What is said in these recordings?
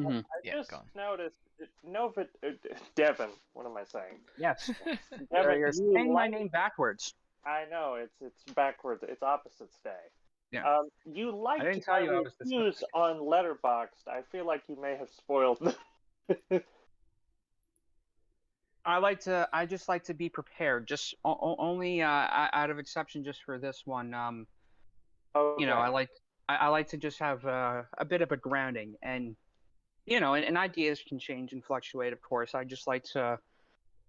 Mm-hmm. I Yeah, just go on. noticed, Devin, what am I saying? Yes. Devin, You're you saying my like, name backwards. I know, it's backwards, it's opposites day. Yeah. You I liked didn't tell my you I was reviews dyslexic. on Letterboxd. I feel like you may have spoiled them. I just like to be prepared. Just only out of exception, just for this one. Okay, I like to just have a bit of a grounding, and and ideas can change and fluctuate, of course. I just like to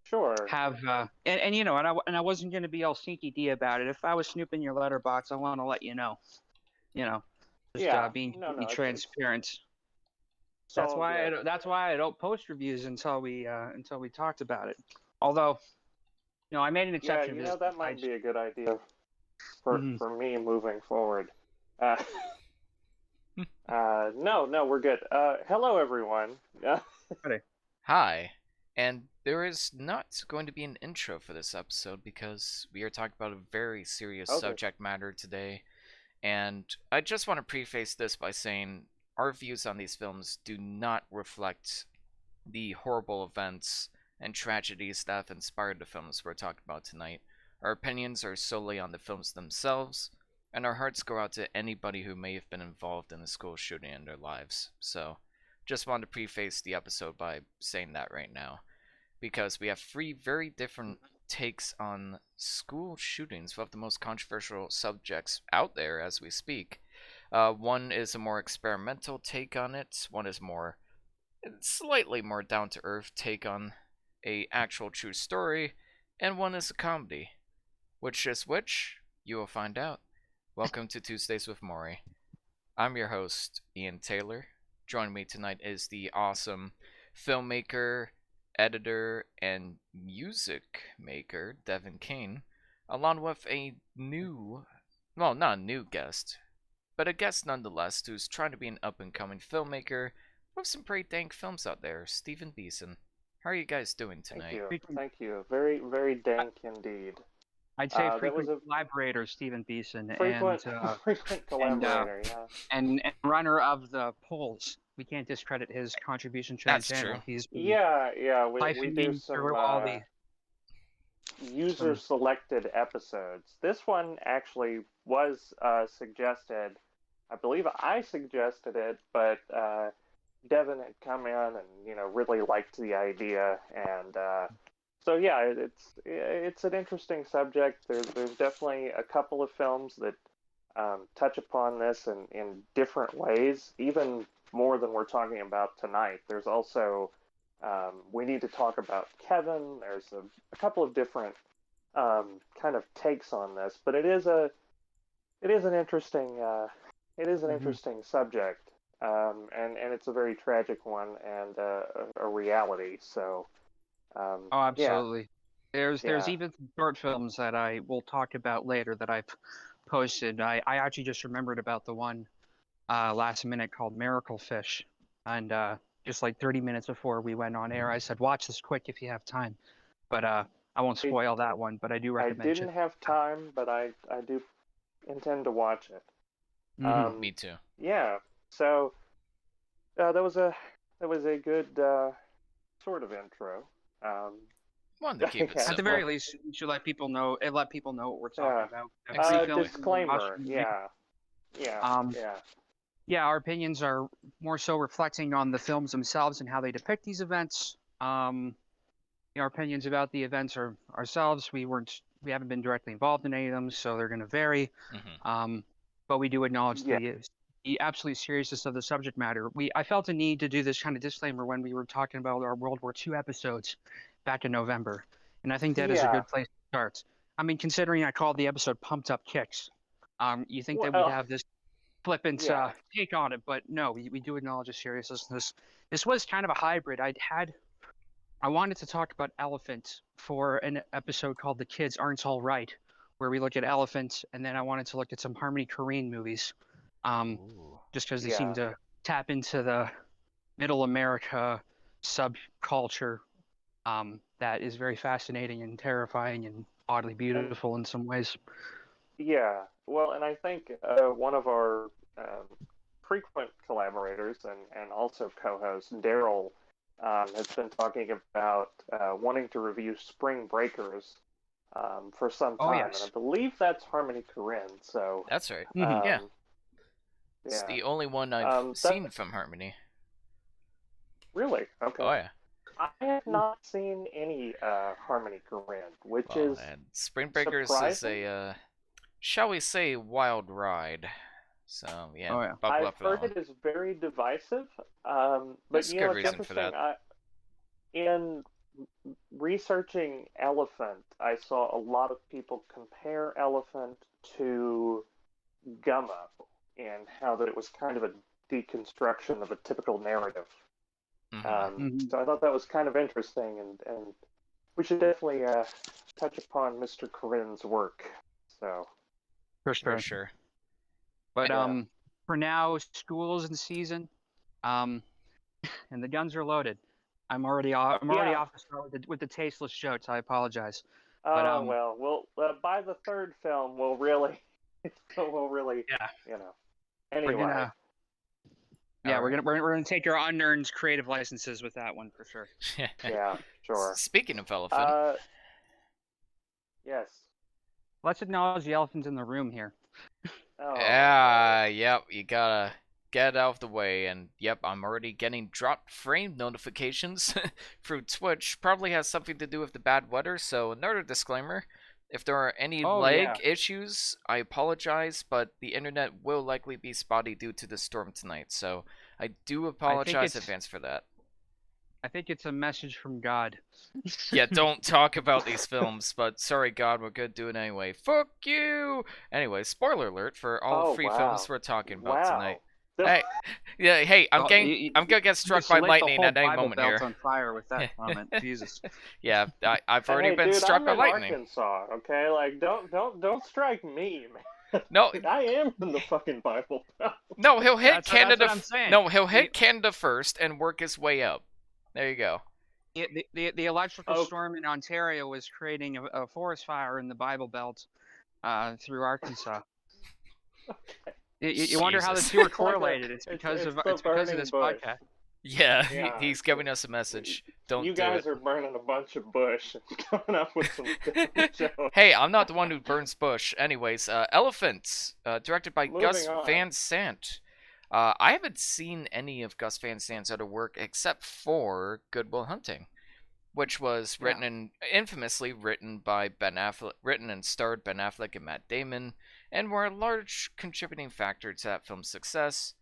sure. have and I wasn't going to be all sneaky D about it. If I was snooping your letterbox, I want to let you know. You know, just Yeah, being no, completely no, transparent. it's all good. That's why I don't post reviews until we talked about it. Although, I made an Yeah, exception for this. that might be a good idea for Mhm. me moving forward. Uh, no, we're good. Hello everyone. Hi, and there is not going to be an intro for this episode because we are talking about a very serious Okay. subject matter today. And I just want to preface this by saying our views on these films do not reflect the horrible events and tragedies that have inspired the films we're talking about tonight. Our opinions are solely on the films themselves, and our hearts go out to anybody who may have been involved in a school shooting in their lives. So, just wanted to preface the episode by saying that right now, because we have three very different takes on school shootings, one of the most controversial subjects out there as we speak. One is a more experimental take on it. One is more slightly more down to earth take on a actual true story, and one is a comedy. Which is which? You will find out. Welcome to Tuesdays with Moire. I'm your host, Ian Taylor. Joining me tonight is the awesome filmmaker, editor, and music maker, Devin Kane, along with a new, well, not a new guest, but a guest nonetheless who's trying to be an up and coming filmmaker with some pretty dank films out there, Stephen Beeson. How are you guys doing Thank tonight? you. Frequent, Thank you. Very, very dank indeed. I'd say That was frequent a collaborator Stephen Beeson frequent, frequent and collaborator. Yeah. and runner of the polls. We can't discredit his contribution to the That's true. channel. He's been Yeah. We do siphoning some through all the user some. selected episodes. This one actually was suggested. I believe I suggested it, but Devin had come in and really liked the idea, and so yeah, it's an interesting subject. There's definitely a couple of films that touch upon this in different ways, even more than we're talking about tonight. There's also we need to talk about Kevin. There's a couple of different kind of takes on this, but it is an interesting Mhm. interesting subject, and it's a very tragic one and a reality. So Oh, yeah, absolutely. There's yeah, even some short films that I will talk about later that I've posted. I actually just remembered about the one last minute called Miracle Fish, and just like 30 minutes before we went on air, I said watch this quick if you have time. But I won't I spoil that one, but I do I recommend didn't it. have time, but I do intend to watch it. Hmm. Me too. Yeah, so that was a good sort of intro. Um, Wanted to keep it yeah, At the simple. very least, you should let people know. Let people know what we're talking yeah. about. We have three Exactly. films we're Disclaimer. watching tonight. Yeah, yeah, Um, yeah. yeah, our opinions are more so reflecting on the films themselves and how they depict these events. Our opinions about the events are ourselves. We haven't been directly involved in any of them, so they're going to vary. Hmm. Um, but we do acknowledge Yeah. the absolute seriousness of the subject matter. I felt a need to do this kind of disclaimer when we were talking about our World War II episodes back in November, and I think that is a Yeah. good place to start. I mean, considering I called the episode "Pumped Up Kicks," you think that we'd Well, have this flippant yeah. take on it, but no, we do acknowledge the seriousness. This was kind of a hybrid. I wanted to talk about Elephant for an episode called "The Kids Aren't All Right," where we look at elephants, and then I wanted to look at some Harmony Korine movies, um, Ooh. just because they seem Yeah. to tap into the Middle America subculture that is very fascinating and terrifying and oddly And beautiful in some ways. yeah. Well, and I think one of our frequent collaborators and also co-host, Daryl, has been talking about wanting to review Spring Breakers for some Oh time, and I yes. believe that's Harmony Korine. So, That's right. Mhm. Yeah. um, It's yeah, the only one I've that seen from Harmony. really okay. Oh yeah. I have not seen any Harmony Korine, which Well, is and Spring Breakers is surprising. a, shall we say, wild ride. So yeah, Oh yeah. buckle I've up for that heard one. it is very divisive, but There's good it's reason for interesting. that. In researching Elephant, I saw a lot of people compare Elephant to Gum Up and how that it was kind of a deconstruction of a typical narrative. Mm-hmm. Mhm. So I thought that was kind of interesting, and we should definitely touch upon Mr. Corinne's work. So, For For sure. sure. But yeah. for now, school's in season. Um, and the guns are loaded. I'm already Yeah. off the start with the tasteless jokes. I apologize. But Oh well, by the third film, we'll really, we'll really, yeah, you know. we're Anyway, gonna yeah All right. we're gonna take our unearned creative licenses with that one for sure. yeah, sure. Speaking of elephant, Uh, yes. Let's acknowledge the elephant in the room here. Oh, yep, you gotta get out of the way, and yep, I'm already getting dropped frame notifications through Twitch. Probably has something to do with the bad weather, so another disclaimer. If there are any Oh yeah, lag issues, I apologize, but the internet will likely be spotty due to the storm tonight, so I do apologize in advance for that. I think it's a message from God. Yeah, don't talk about these films, but sorry, God, we're gonna do it anyway. Fuck you! Anyway, spoiler alert for all oh three films wow, we're talking about wow. tonight. Hey, yeah, hey, I'm Well, gonna get you struck just by lit the lightning whole at any Bible moment Belt here. on fire with that comment. Jesus. Yeah, I've already Hey, been dude, struck I'm by in lightning. Arkansas. Okay, like don't strike me, man. No, I am in the fucking Bible Belt. no, he'll hit That's Canada. what I'm saying. No, he'll hit Canada first and work his way up. There you go. The electrical Oh, storm in Ontario was creating a forest fire in the Bible Belt through Arkansas. okay. You wonder how the Jesus. two are It's like correlated. It's it's the it's because of burning this bush. podcast. Yeah, Yeah, he's giving us a message. Don't you do it. guys are burning a bunch of bush and coming up with some good jokes. Hey, I'm not the one who burns bush. Anyways, Elephant, directed by Moving Gus on. Van Sant. I haven't seen any of Gus Van Sant's other work except for Good Will Hunting, which was written and infamously written by Ben Affleck, written and starred Ben Affleck and Matt Damon, and were a large contributing factor to that film's success.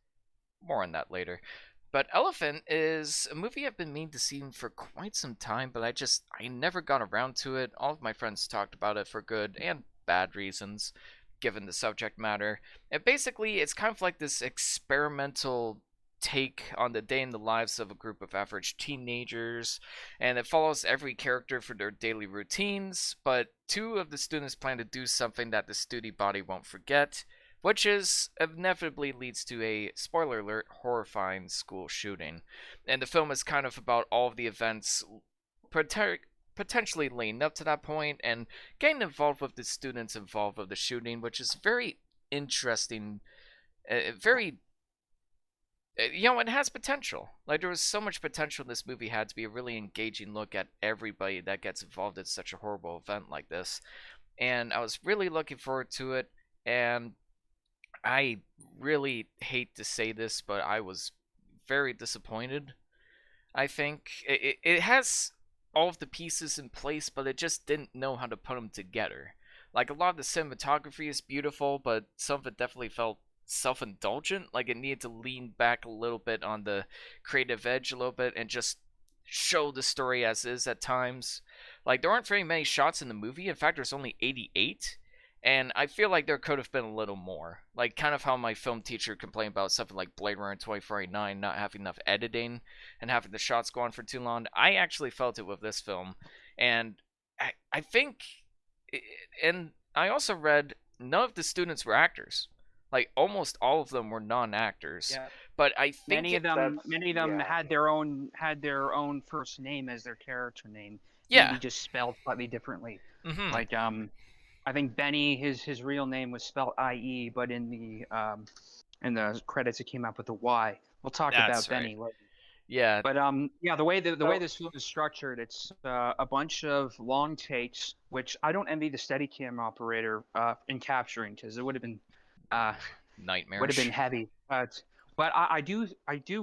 More on that later. But Elephant is a movie I've been meaning to see for quite some time, but I never got around to it. All of my friends talked about it for good and bad reasons, given the subject matter. And basically, it's kind of like this experimental take on the day in the lives of a group of average teenagers, and it follows every character for their daily routines, but two of the students plan to do something that the studie body won't forget, which is inevitably leads to a, spoiler alert, horrifying school shooting. And the film is kind of about all of the events potentially leading up to that point and getting involved with the students involved with the shooting, which is very interesting, very it has potential. Like, there was so much potential this movie had to be a really engaging look at everybody that gets involved in such a horrible event like this. And I was really looking forward to it, and I really hate to say this, but I was very disappointed. I think it has all of the pieces in place, but it just didn't know how to put them together. Like, a lot of the cinematography is beautiful, but some of it definitely felt self-indulgent. Like, it needed to lean back a little bit on the creative edge a little bit and just show the story as is at times. Like, there aren't very many shots in the movie. In fact, there's only 88. And I feel like there could have been a little more. Like, kind of how my film teacher complained about something like Blade Runner 2049 not having enough editing and having the shots go on for too long. I actually felt it with this film. And I think... And I also read none of the students were actors. Like, almost all of them were non-actors. Yeah. But I think Many of them yeah. had their own first name as their character name. Yeah. Maybe just spelled slightly differently. Mm-hmm. Like I think Benny, his real name was spelled IE, but in in the credits it came up with a Y. We'll talk That's about right. Benny later. Yeah. But yeah, the way this film is structured, it's a bunch of long takes, which I don't envy the Steadicam operator in capturing, because it would have been Nightmarish. heavy. But I do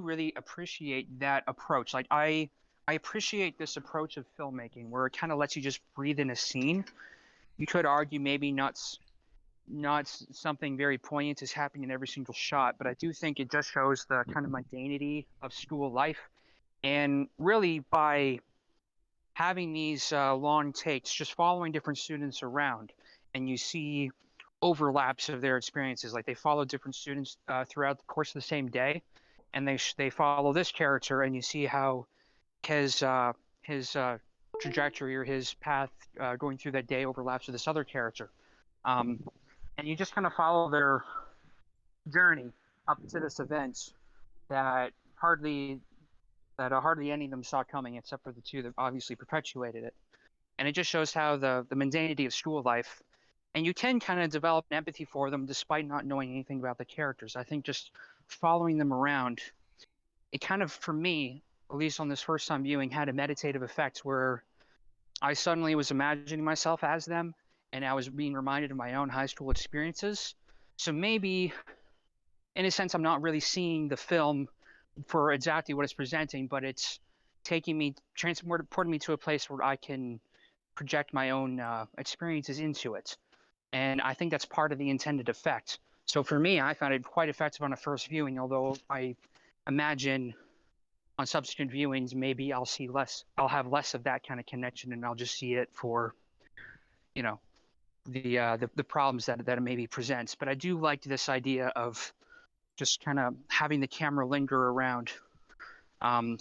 really appreciate that approach. Like I appreciate this approach of filmmaking where it kind of lets you just breathe in a scene. You could argue maybe not something very poignant is happening in every single shot, but I do think it just shows the kind of mundanity of school life. And really, by having these long takes, just following different students around, and you see overlaps of their experiences. Like they follow different students throughout the course of the same day, and they follow this character, and you see how his trajectory or his path going through that day overlaps with this other character. Um, and you just kind of follow their journey up to this event that hardly any of them saw coming, except for the two that obviously perpetuated it. And it just shows how the mundanity of school life, and you can kind of develop an empathy for them despite not knowing anything about the characters. I think just following them around, it kind of, for me, at least on this first time viewing, had a meditative effect where I suddenly was imagining myself as them, and I was being reminded of my own high school experiences. So maybe, in a sense, I'm not really seeing the film for exactly what it's presenting, but it's transporting me to a place where I can project my own experiences into it. And I think that's part of the intended effect. So for me, I found it quite effective on a first viewing, although I imagine on subsequent viewings, maybe I'll have less of that kind of connection, and I'll just see it for, you know, the problems that it maybe presents. But I do like this idea of just kind of having the camera linger around,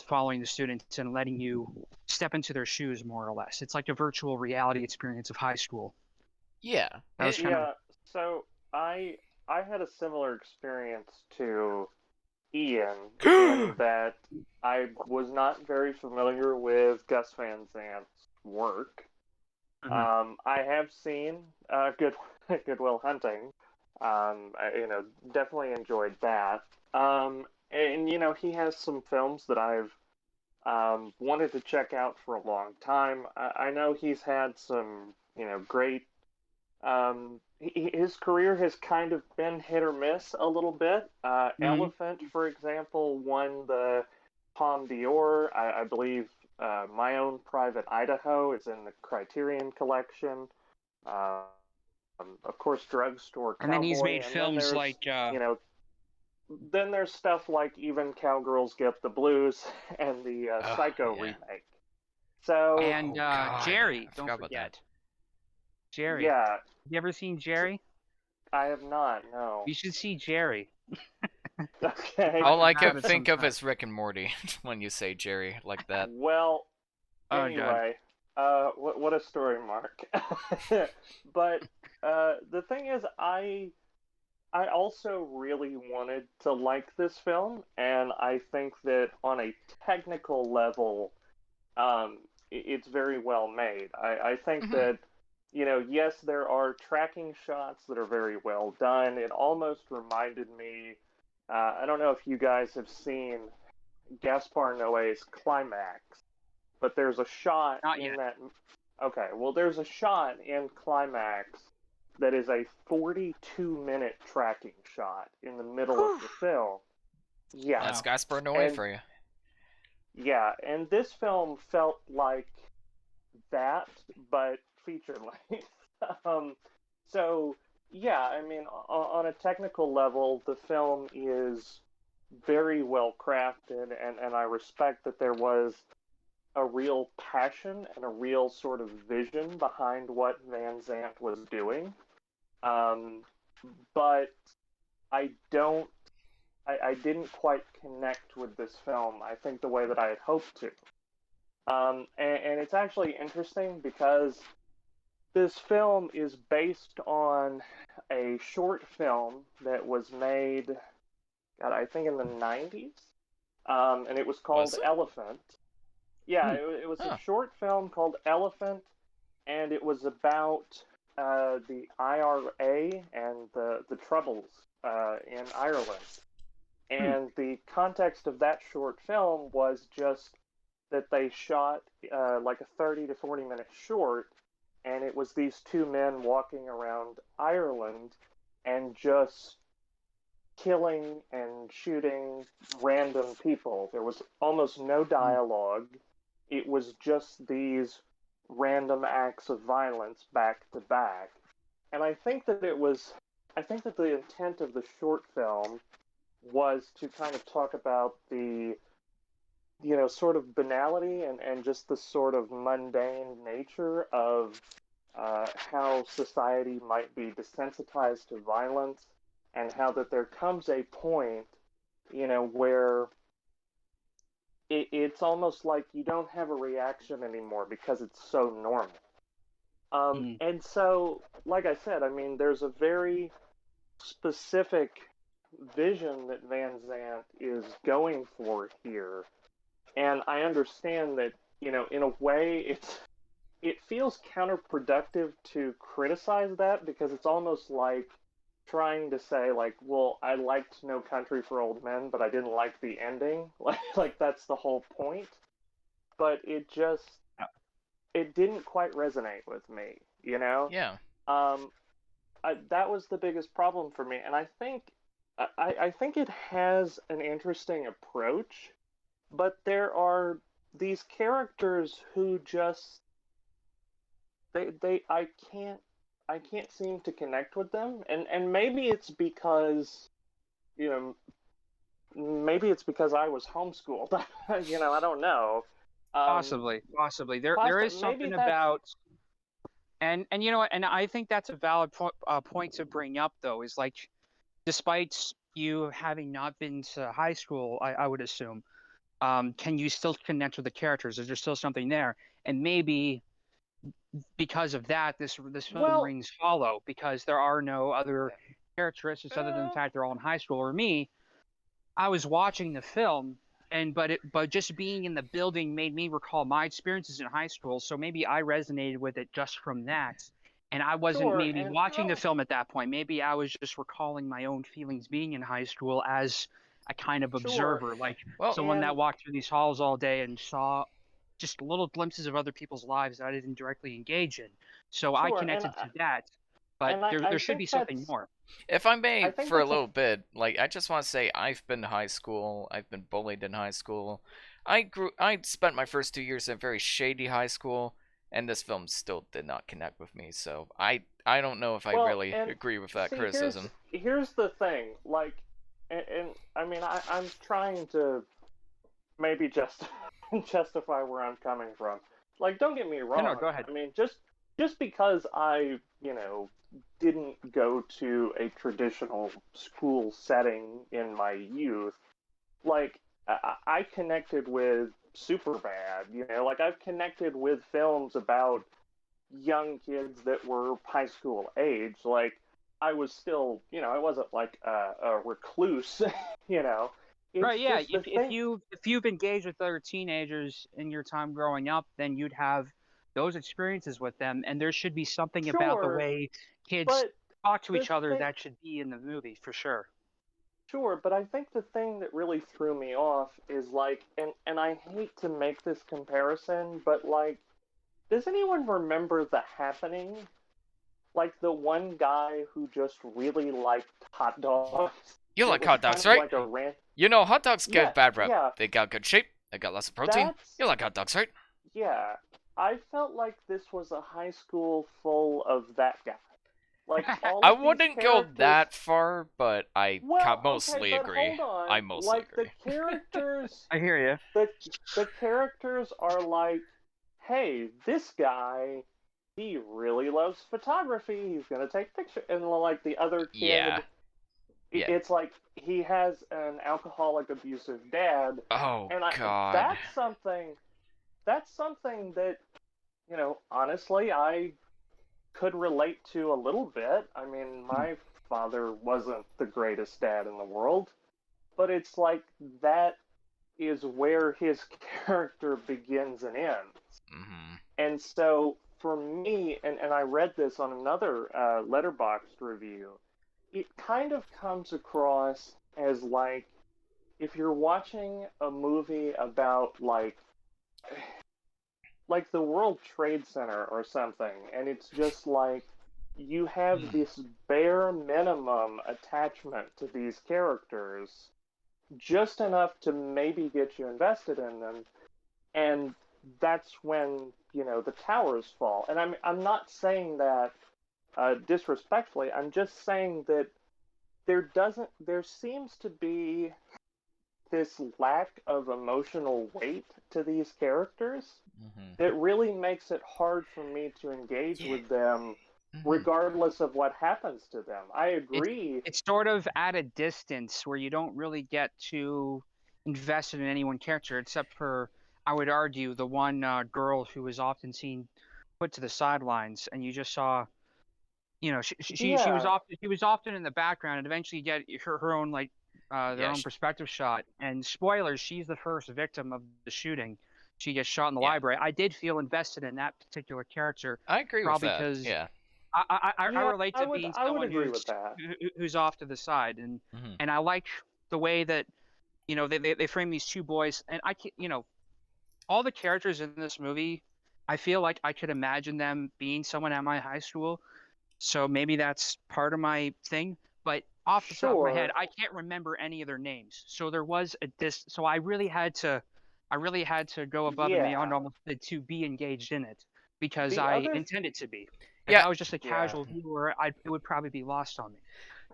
following the students and letting you step into their shoes, more or less. It's like a virtual reality experience of high school. Yeah. That was kind of Yeah, so I had a similar experience to Ian in that I was not very familiar with Gus Van Zant's work. mhm. I have seen Goodwill Hunting. Definitely enjoyed that. And he has some films that I've wanted to check out for a long time. I know he's had some, great. His career has kind of been hit or miss a little bit. Mhm. Elephant, for example, won the Palme d'Or. I believe My Own Private Idaho is in the Criterion Collection. Um, of course, Drugstore And then he's Cowboy, made and then films there's like you know then there's stuff like Even Cowgirls Get the Blues and the Oh, Psycho yeah. remake. So and God, Jerry. I Don't forgot about that. forget Jerry. yeah, Have you ever seen Jerry? I have not. No. You should see Jerry. Okay. Talk All I about can it think of sometime. is Rick and Morty when you say Jerry like that. Well, Oh God. anyway, what a story, Mark. But the thing is, I also really wanted to like this film, and I think that on a technical level, it's very well made. I think Mhm. that, yes, there are tracking shots that are very well done. It almost reminded me, I don't know if you guys have seen Gaspar Noé's Climax, but there's a shot Not in yet. that. Okay, well, there's a shot in Climax that is a 42-minute tracking shot in the middle of the film. Yeah, That's Gaspar Noé and for you. yeah, and this film felt like that, but feature length. um, so yeah, I mean, on a technical level, the film is very well crafted, and I respect that there was a real passion and a real sort of vision behind what Van Zant was doing. Um, but I don't, I didn't quite connect with this film, I think, the way that I had hoped to. And it's actually interesting because this film is based on a short film that was made, God, I think in the 90s, and it was Was called it? Elephant. Yeah, Hmm. it was a Oh. short film called Elephant, and it was about the IRA and the troubles in Ireland. And the context of that short film was just that they shot like a 30 to 40 minute short, and it was these two men walking around Ireland and just killing and shooting random people. There was almost no dialogue. It was just these random acts of violence back to back. And I think that the intent of the short film was to kind of talk about the, sort of banality and just the sort of mundane nature of how society might be desensitized to violence, and how that there comes a point, where it's almost like you don't have a reaction anymore because it's so normal. And so, like I said, I mean, there's a very specific vision that Van Zandt is going for here. And I understand that, in a way, it feels counterproductive to criticize that, because it's almost like trying to say, like, well, I liked No Country for Old Men, but I didn't like the ending. Like that's the whole point. But it didn't quite resonate with me, Yeah. That was the biggest problem for me. And I think it has an interesting approach, but there are these characters who just I can't seem to connect with them, and maybe it's because maybe it's because I was homeschooled. I don't know. Possibly. There is something about, and you know what, and I think that's a valid point to bring up, though, is like, despite you having not been to high school, I would assume, can you still connect with the characters? Is there still something there? And maybe because of that, this film rings hollow, because there are no other characteristics other than the fact they're all in high school. Or me, I was watching the film, but just being in the building made me recall my experiences in high school. So maybe I resonated with it just from that. And I wasn't maybe watching the film at that point. Maybe I was just recalling my own feelings being in high school as a kind of observer, like someone that walked through these halls all day and saw just little glimpses of other people's lives that I didn't directly engage in. So I connected to that. But there should be something more. If I may, for a little bit, like, I just want to say I've been to high school. I've been bullied in high school. I spent my first 2 years in a very shady high school, and this film still did not connect with me. So I don't know if I really agree with that criticism. Here's the thing, like, and I mean, I'm trying to maybe just justify where I'm coming from. Like, don't get me wrong. No, go ahead. I mean, just because I, didn't go to a traditional school setting in my youth, like, I connected with Superbad, like, I've connected with films about young kids that were high school age. Like, I was still, I wasn't like a recluse, Right, yeah. If you've engaged with other teenagers in your time growing up, then you'd have those experiences with them, and there should be something about the way kids talk to each other that should be in the movie, for sure. Sure, but I think the thing that really threw me off is, like, and I hate to make this comparison, but, like, does anyone remember The Happening? Like, the one guy who just really liked hot dogs. You like hot dogs, right? Like hot dogs get bad rep. Yeah. They got good shape. They got lots of protein. You like hot dogs, right? Yeah. I felt like this was a high school full of that guy. Like, I wouldn't go that far, but I mostly agree. I mostly agree. The characters... I hear you. The characters are like, hey, this guy, he really loves photography. He's going to take pictures. And, like, the other kid... Yeah. It's like he has an alcoholic, abusive dad. Oh, God. That's something that, honestly, I could relate to a little bit. I mean, my father wasn't the greatest dad in the world, but it's like that is where his character begins and ends. Mm-hmm. And so, for me, and I read this on another Letterboxd review, it kind of comes across as like if you're watching a movie about like the World Trade Center or something, and it's just like you have this bare minimum attachment to these characters, just enough to maybe get you invested in them, and that's when the towers fall. And I'm not saying that disrespectfully. I'm just saying that there seems to be this lack of emotional weight to these characters that really makes it hard for me to engage with them regardless of what happens to them. I agree. It's sort of at a distance where you don't really get to invested in any one character, except for, I would argue, the one girl who was often seen put to the sidelines, and you just saw, she was Yeah, often in the background, and eventually you get her own their Yeah, own perspective shot. And spoilers, she's the first victim of the shooting. She gets shot in the yeah. library. I did feel invested in that particular character, I agree with probably that. because Yeah. I yeah, relate I to would being I would someone agree with that. who's off to the side, hmm and I like the way that they frame these two boys, and I can all the characters in this movie, I feel like I could imagine them being someone at my high school, so maybe that's part of my thing. But off the top of my head, Sure. I can't remember any of their names. So there was so I really had to go above and beyond Yeah. almost to be engaged in it because The I other intended to be. If Yeah. I was just a Yeah. casual viewer, it would probably be lost on me.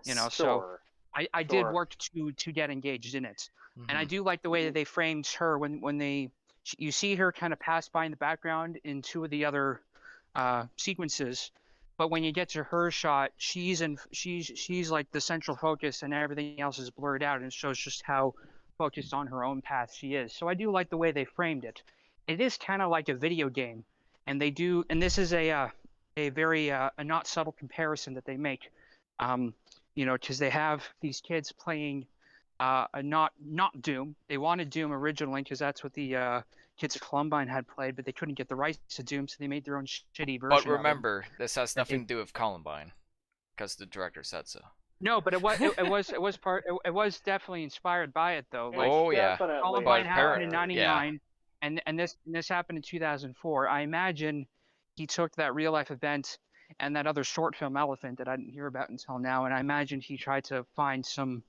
So Sure. I did Sure. work to get engaged in it, and I hmm do like the way that they framed her when you see her kind of pass by in the background in two of the other sequences, but when you get to her shot, she's like the central focus, and everything else is blurred out, and it shows just how focused on her own path she is. So I do like the way they framed it. It is kind of like a video game, and this is a very a not subtle comparison that they make. Um, because they have these kids playing a not Doom. They wanted Doom originally because that's what the kids at Columbine had played, but they couldn't get the rights to Doom, so they made their own shitty But version of it. remember, this has That nothing they to do with Columbine, because the director said so. No, but it was definitely inspired by it though. Like It's Oh yeah, definitely but Columbine happened in inspired. yeah. '99, and this happened in 2004. I imagine he took that real life event and that other short film Elephant that I didn't hear about until now, and I imagine he tried to find some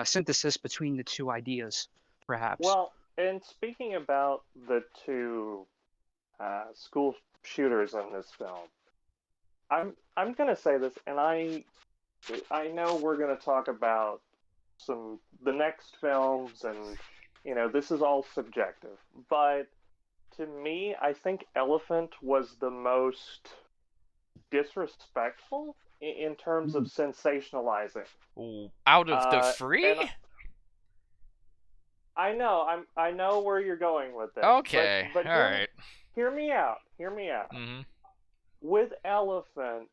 synthesis between the two ideas, perhaps. Well, and speaking about the two school shooters in this film, I'm gonna say this, and I know we're gonna talk about the next films, and this is all subjective, but to me, I think Elephant was the most disrespectful in terms of sensationalizing. Ooh, out of the And free? I know where you're going with this, Okay, but alright. hear me out. Hear me out. hmm With Elephant,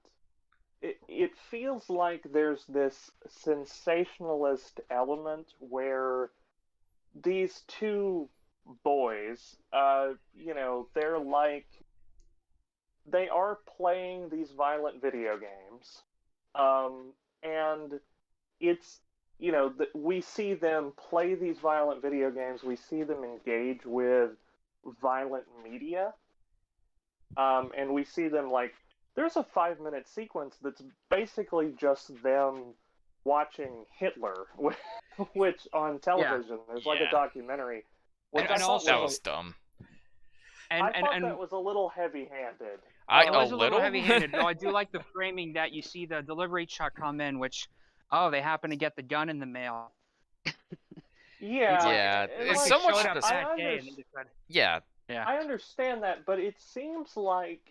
it feels like there's this sensationalist element where these two boys, they are playing these violent video games, and it's we see them play these violent video games. We see them engage with violent media, and we see them there's a 5 minute sequence that's basically just them watching Hitler, which on Yeah, television there's like a Yeah. documentary, which and I thought also That was was dumb. and I and thought and that was a little heavy-handed. I it a was a little little. heavy-handed, though I do like the framing that you see the delivery truck come in, which, oh, they happen to get the gun in the mail. Yeah, Yeah, and it's Like so they much showed up this. that day and they decided, Yeah. yeah. I understand that, but it seems like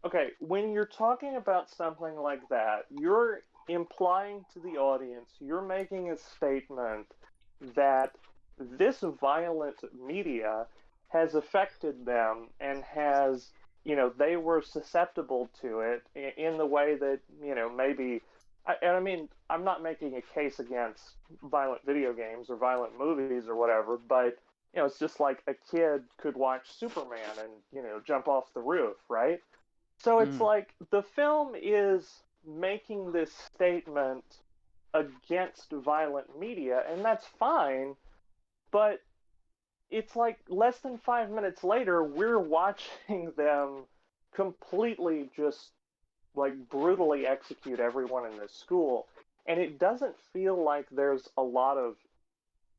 okay, when you're talking about something like that, you're implying to the audience, you're making a statement that this violent media has affected them and has, they were susceptible to it in the way that, maybe. And I mean, I'm not making a case against violent video games or violent movies or whatever, but, it's just like a kid could watch Superman and, jump off the roof, right? So it's Mm. like the film is making this statement against violent media, and that's fine, but it's like less than 5 minutes later, we're watching them completely just like brutally execute everyone in this school. And it doesn't feel like there's a lot of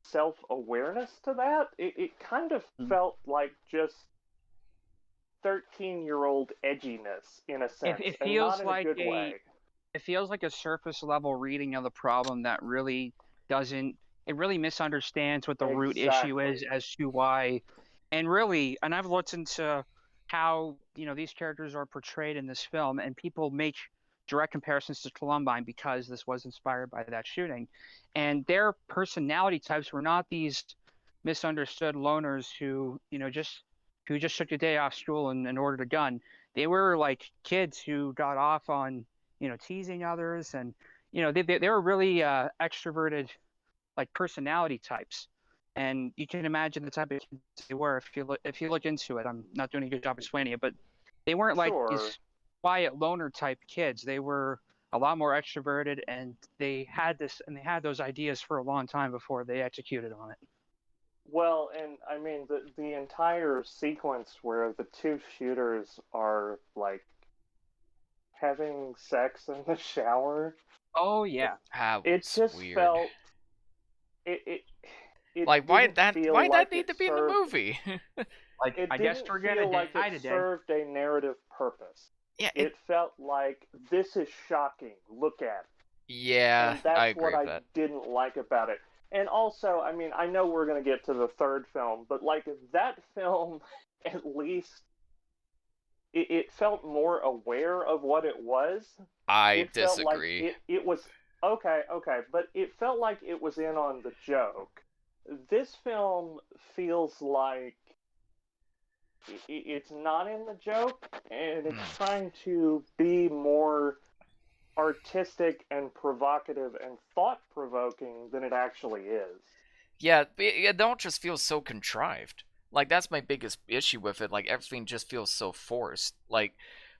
self awareness to that. It kind of felt like just 13-year-old edginess in a sense, It and not feels in a like good way. it feels like a surface level reading of the problem that really doesn't it really misunderstands what the root issue is Exactly. as to why. And really, and I've looked into how these characters are portrayed in this film, and people make direct comparisons to Columbine because this was inspired by that shooting, and their personality types were not these misunderstood loners who just took a day off school and ordered a gun. They were like kids who got off on teasing others, and they were really extroverted, like, personality types. And you can imagine the type of kids they were if you look into it. I'm not doing a good job explaining it, but they weren't like Sure. these quiet loner type kids. They were a lot more extroverted, and they had those ideas for a long time before they executed on it. Well, and I mean the entire sequence where the two shooters are like having sex in the shower, Oh yeah. That it was just weird. felt it it it Like, didn't feel why'd that like need it to be in the served movie? Like, it I guess didn't we're gonna feel like die it today. served a narrative purpose. Yeah, It felt like this is shocking. Look at it. yeah, And I that's agree what with I that. didn't like about it. And also, I mean, I know we're going to get to the third film, but like that film at least it felt more aware of what it was. I It felt like disagree. it was okay, but it felt like it was in on the joke. This film feels like it's not in the joke, and Hmm. it's trying to be more artistic and provocative and thought provoking than it actually is. Yeah, it don't just feel so contrived. Like, that's my biggest issue with it. Like, everything just feels so forced. Like,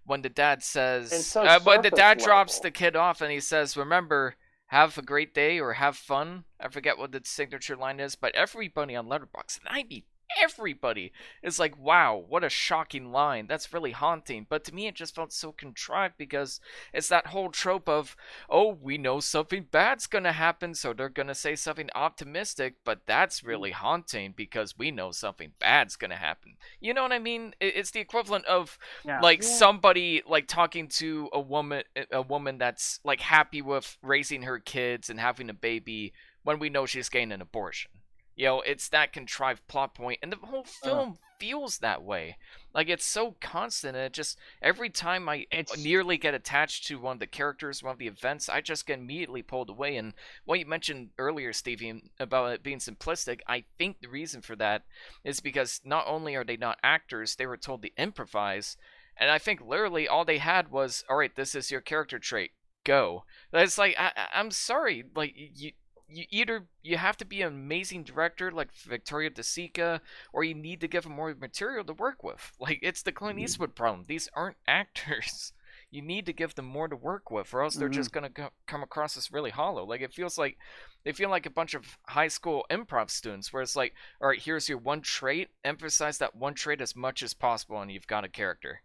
when the dad And says, so when the surface dad drops the level. kid off and he says, "Remember, have a great day or have fun." I forget what the signature line is, but everybody on Letterboxd, and I mean everybody, is like, "Wow, what a shocking line. That's really haunting." But to me, it just felt so contrived because it's that whole trope of, oh, we know something bad's gonna happen, so they're gonna say something optimistic, but that's really haunting because we know something bad's gonna happen. You know what I mean? It's the equivalent of Yeah. like Yeah. somebody like talking to a woman that's like happy with raising her kids and having a baby when we know she's getting an abortion. It's that contrived plot point, and the whole Uh, film feels that way. Like, it's so constant, and it just every time I it's nearly get attached to one of the characters, one of the events, I just get immediately pulled away. And what you mentioned earlier, Stevie, about it being simplistic, I think the reason for that is because not only are they not actors, they were told to improvise, and I think literally all they had was, all right, this is your character trait, go. That's like, I'm sorry, like you either you have to be an amazing director like Victoria De Sica, or you need to give them more material to work with. Like, it's the Clint Eastwood problem. These aren't actors. You need to give them more to work with, or else they're mhm. just gonna come across as really hollow. Like, it feels like they feel like a bunch of high school improv students, where it's like, all right, here's your one trait. Emphasize that one trait as much as possible, and you've got a character.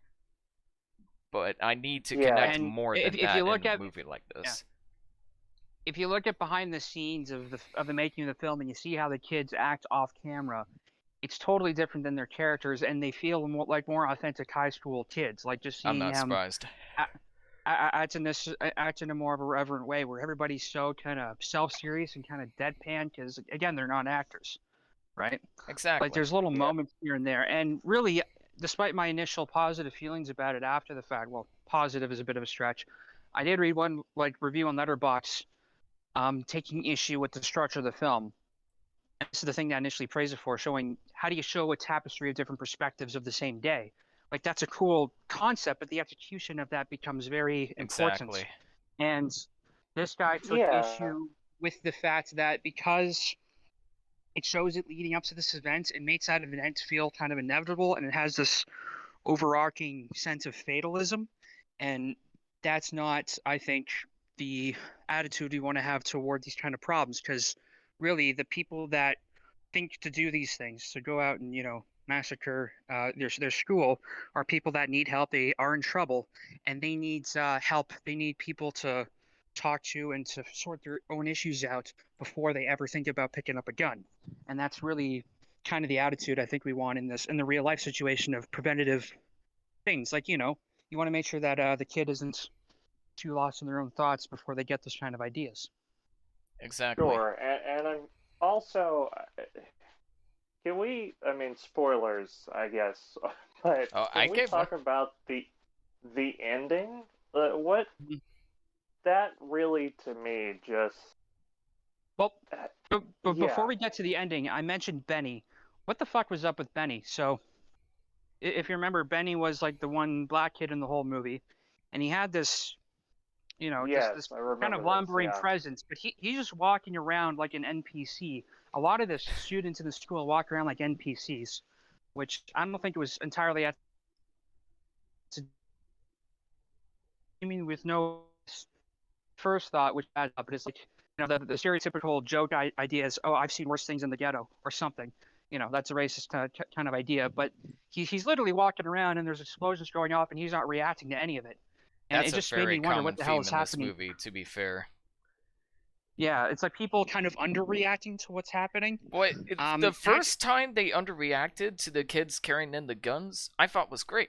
But I need to Yeah. connect And more if than if you that look in a at movie like yeah, this. if you look at behind the scenes of the making of the film, and you see how the kids act off camera, it's totally different than their characters, and they feel like more authentic high school kids. Like, just I'm seeing not him surprised. act in a more of a reverent way, where everybody's so kind of self-serious and kind of deadpan, because again, they're not actors, right? Like, Exactly. there's little Yeah. moments here and there, and really, despite my initial positive feelings about it after the fact, well, positive is a bit of a stretch. I did read one like review on Letterboxd, taking issue with the structure of the film. And this is the thing that I initially praised it for, showing how do you show a tapestry of different perspectives of the same day. Like, that's a cool concept, but the execution of that becomes very important. Exactly. And this guy took Yeah. issue with the fact that because it shows it leading up to this event, it makes that event feel kind of inevitable, and it has this overarching sense of fatalism. And that's not, I think, the attitude we want to have toward these kind of problems, because really the people that think to do these things, to go out and massacre their school, are people that need help. They are in trouble, and they need help. They need people to talk to and to sort their own issues out before they ever think about picking up a gun. And that's really kind of the attitude I think we want in the real life situation of preventative things. Like, you want to make sure that the kid isn't too lost in their own thoughts before they get those kind of ideas. Exactly. Sure, and I'm also. Can we? I mean, spoilers, I guess. But can we talk about the ending? What that really, to me, just. Well, but before we get to the ending, I mentioned Benny. What the fuck was up with Benny? So, if you remember, Benny was like the one black kid in the whole movie, and he had this, this kind of lumbering presence, but he's just walking around like an NPC. A lot of the students in the school walk around like NPCs, which I don't think it was entirely at. I mean, with no first thought, which adds up, but it's like the stereotypical joke idea is, oh, I've seen worse things in the ghetto or something. That's a racist kind of idea, but he's literally walking around and there's explosions going off and he's not reacting to any of it. And That's it just a made very me wonder common what the hell theme is in this happening. movie, to be fair. Yeah, it's like people kind of underreacting to what's happening. Boy, the first time they underreacted to the kids carrying in the guns, I thought was great.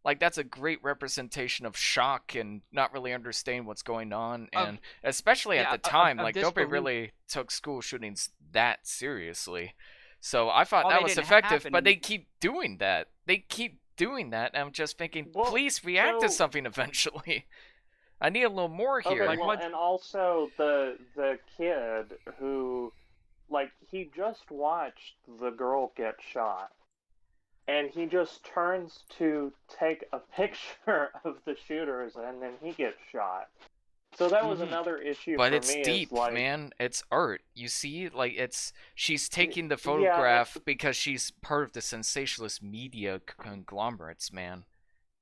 Like, that's a great representation of shock and not really understanding what's going on, and especially at the time, like, nobody really took school shootings that seriously. So I thought that was effective, but they keep doing that. And I'm just thinking, please react to something eventually. I need a little more here. Okay, well, and also the kid who, like, he just watched the girl get shot. And he just turns to take a picture of the shooters, and then he gets shot. So that was another issue for me. But it's deep, man. It's art. You see? Like, she's taking the photograph because she's part of the sensationalist media conglomerates, man.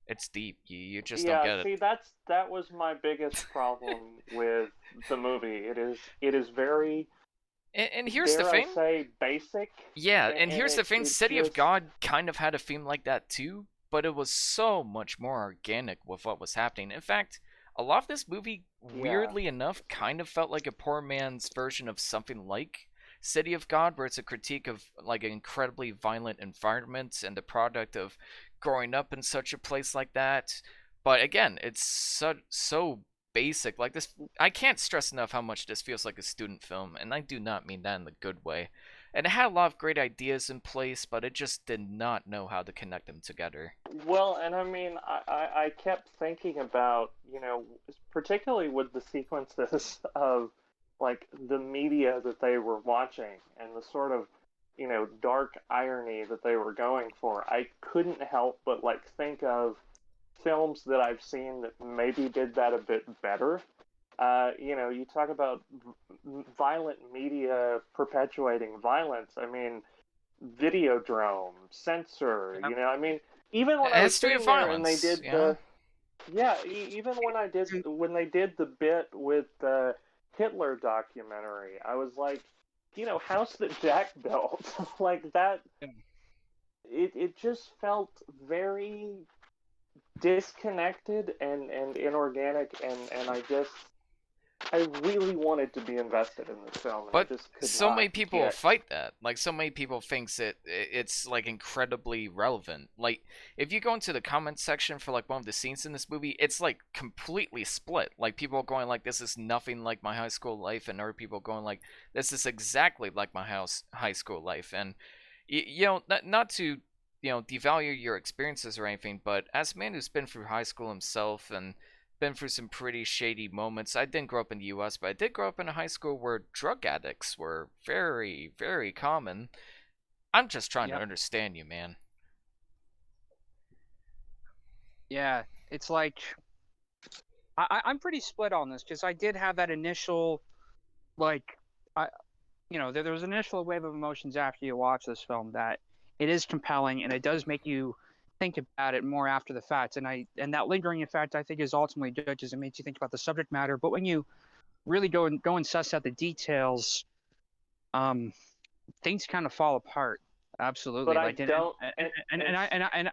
It's deep. You just don't get it. Yeah, see, that was my biggest problem with the movie. It is very... And here's the thing. Say basic. Yeah, and here's the thing. City of God kind of had a theme like that too, but it was so much more organic with what was happening. In fact, a lot of this movie, weirdly enough, kind of felt like a poor man's version of something like City of God, where it's a critique of like an incredibly violent environment and the product of growing up in such a place like that. But again, it's so basic. Like this, I can't stress enough how much this feels like a student film, and I do not mean that in the good way. And it had a lot of great ideas in place, but it just did not know how to connect them together. Well, and I mean, I kept thinking about, particularly with the sequences of, like, the media that they were watching and the sort of, dark irony that they were going for. I couldn't help but, like, think of films that I've seen that maybe did that a bit better. You talk about violent media perpetuating violence. I mean, Videodrome, Censor. I mean, even when I was sitting there and they did even when they did the bit with the Hitler documentary, I was like, House That Jack Built, like that. It just felt very disconnected and inorganic, and I really wanted to be invested in this film, and but I just could so not many people fight that. Like, so many people thinks it's like incredibly relevant. Like, if you go into the comments section for like one of the scenes in this movie, it's like completely split. Like, people going like, this is nothing like my high school life, and other people going like, this is exactly like my high school life. And not to devalue your experiences or anything, but as a man who's been through high school himself and been through some pretty shady moments. I didn't grow up in the US, but I did grow up in a high school where drug addicts were very, very common. I'm just trying to understand you, man. Yeah, it's like I'm pretty split on this, because I did have that initial, like, there was an initial wave of emotions after you watch this film that it is compelling and it does make you think about it more after the fact, and that lingering effect I think is ultimately good because it makes you think about the subject matter. But when you really go and suss out the details, things kind of fall apart. Absolutely. But I Like don't.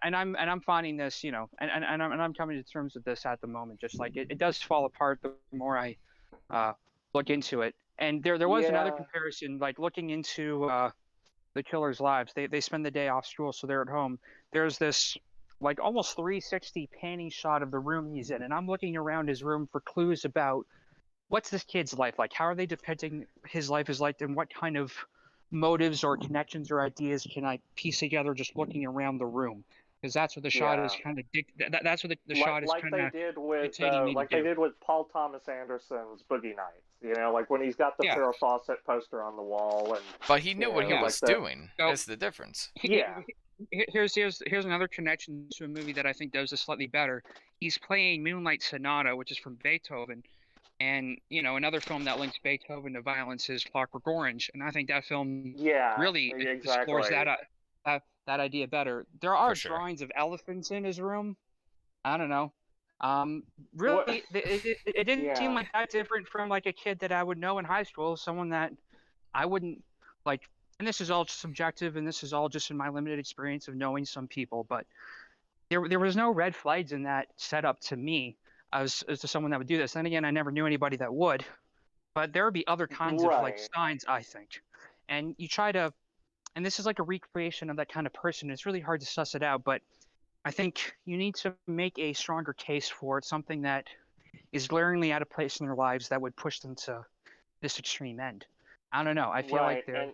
I'm finding this, I'm coming to terms with this at the moment. Just like it does fall apart the more I look into it. And there was another Yeah. comparison, like looking into the killers' lives. They spend the day off school, so they're at home. There's this like almost 360 panning shot of the room he's in, and I'm looking around his room for clues about what's this kid's life like. How are they depicting his life is like, and what kind of motives or connections or ideas can I piece together just looking around the room? Because that's what the shot is Yeah. kind of that's what the shot is Like kind they of did with dictating me to like they do. did with Paul Thomas Anderson's Boogie Nights. Like when he's got the Yeah. Farrah Fawcett poster on the wall, and But he knew what he like was the doing. So That's the difference. yeah, here's another connection to a movie that I think does this slightly better. He's playing Moonlight Sonata, which is from Beethoven, and another film that links Beethoven to violence is Clockwork Orange, and I think that film yeah, really explores exactly. that idea better. There For are sure. drawings of elephants in his room. I don't know. What? Really, it didn't seem Yeah, like that different from like a kid that I would know in high school, someone that I wouldn't like. And this is all subjective, and this is all just in my limited experience of knowing some people. But there was no red flags in that setup to me as to someone that would do this. Then again, I never knew anybody that would. But there would be other kinds of like right. signs, I think. And you try to, and this is like a recreation of that kind of person. It's really hard to suss it out, but I think you need to make a stronger case for it, something that is glaringly out of place in their lives that would push them to this extreme end. I don't know. I feel like Right, they're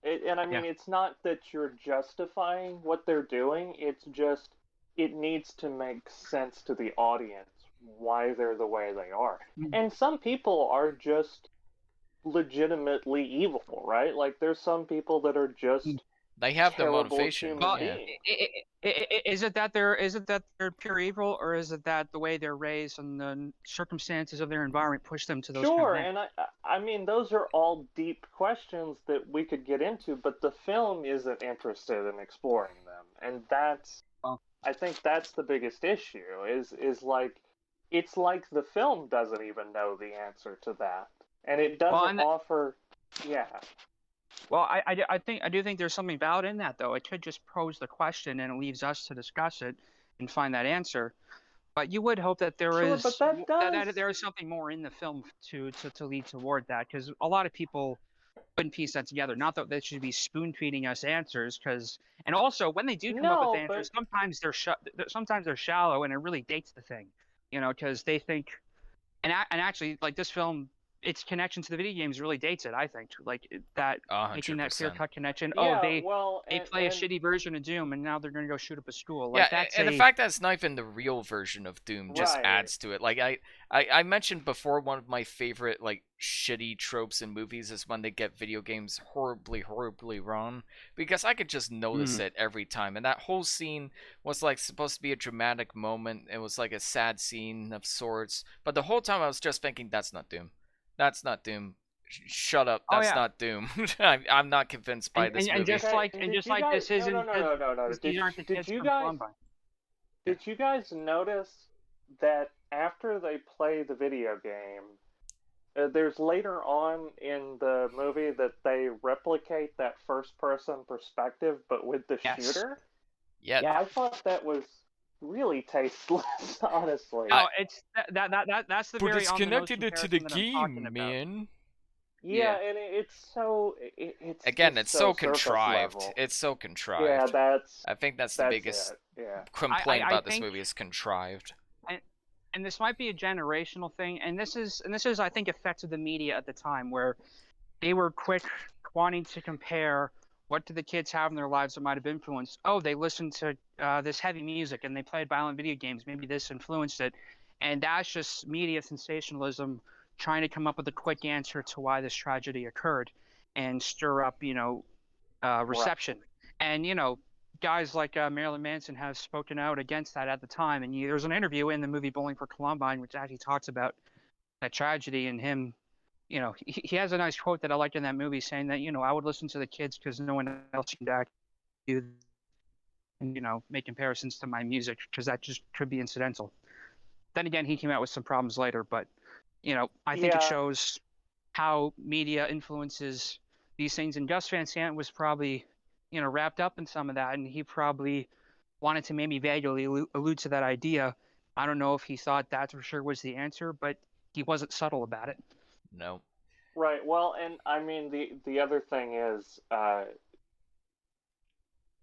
and I yeah. mean, it's not that you're justifying what they're doing. It's just it needs to make sense to the audience why they're the way they are. Mm. And some people are just legitimately evil, right? Like there's some people that are just They have the terrible motivation. human Well, Yeah. beings. is it that they're pure evil, or is it that the way they're raised and the circumstances of their environment push them to those kind Sure, of ends? and I mean those are all deep questions that we could get into, but the film isn't interested in exploring them. And that's Well, I think that's the biggest issue is like it's like the film doesn't even know the answer to that. And it well, doesn't and offer yeah. well, I do think there's something valid in that though. It could just pose the question and it leaves us to discuss it and find that answer. But you would hope that there Sure, but is that does that there is something more in the film to lead toward that, because a lot of people couldn't piece that together. Not that they should be spoon feeding us answers, because and also when they do come up with no, but answers, sometimes they're shallow and it really dates the thing, because they think and actually like this film, its connection to the video games really dates it. I think like that making that clear 100%. cut connection. Oh, yeah, well, they play a shitty version of Doom and now they're gonna go shoot up a school. Yeah, Like that's and the a fact that it's not even the real version of Doom just right. adds to it. Like I mentioned before, one of my favorite like shitty tropes in movies is when they get video games horribly wrong, because I could just notice it every time. And that whole scene was like supposed to be a dramatic moment. It was like a sad scene of sorts, but the whole time I was just thinking, that's not Doom. That's not Doom. Shut up. oh That's yeah. not Doom. I'm not convinced by this And movie. just Okay, like and and did just you like guys this no no isn't no no no no. these aren't the Did kids you from guys Columbine. did you guys notice that after they play the video game, there's later on in the movie that they replicate that first person perspective, but with the Yes. shooter? Yeah, Yeah. I thought that was really tasteless, honestly. No, it's that's the but very it's on the nose connected to the comparison that I'm talking game, about. man. Yeah, Yeah. and it's so it's Again, just it's so so surface contrived. level. It's so Yeah, contrived. that's I think that's the that's biggest it. Yeah. complaint I about this think movie is contrived. and, and this might be a generational thing, and this is I think affected the media at the time where they were quick wanting to compare what do the kids have in their lives that might have influenced. Oh, they listened to this heavy music and they played violent video games. Maybe this influenced it, and that's just media sensationalism trying to come up with a quick answer to why this tragedy occurred and stir up, Right. reception. And guys like Marilyn Manson have spoken out against that at the time. And there's an interview in the movie Bowling for Columbine which actually talks about that tragedy and him. He has a nice quote that I liked in that movie saying that I would listen to the kids because no one else can act do and make comparisons to my music because that just could be incidental. Then again, he came out with some problems later, but I think it Yeah, shows how media influences these things. And Gus Van Sant was probably, wrapped up in some of that, and he probably wanted to maybe vaguely allude to that idea. I don't know if he thought that for sure was the answer, but he wasn't subtle about it. No. right. Well, and I mean the other thing is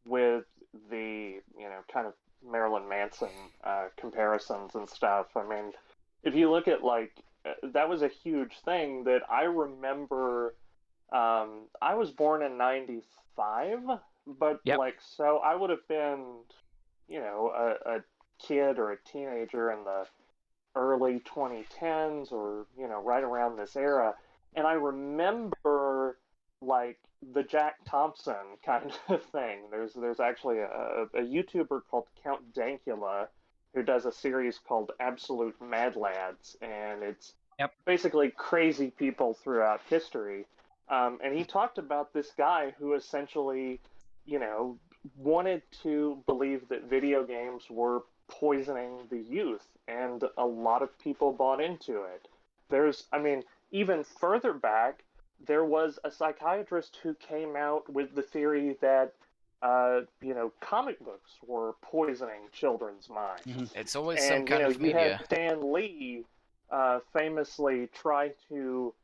with the kind of Marilyn Manson comparisons and stuff. I mean, if you look at like that was a huge thing that I remember. I was born in '95, but Yep. like so I would have been, a kid or a teenager in the early 2010s or right around this era, and I remember like the Jack Thompson kind of thing. There's actually a YouTuber called Count Dankula who does a series called Absolute Mad Lads, and it's Yep. basically crazy people throughout history. And he talked about this guy who essentially, you know, wanted to believe that video games were poisoning the youth, and a lot of people bought into it. I mean, even further back, there was a psychiatrist who came out with the theory that, comic books were poisoning children's Mm-hmm. minds. It's always some And, kind of you had media. Stan Lee famously try to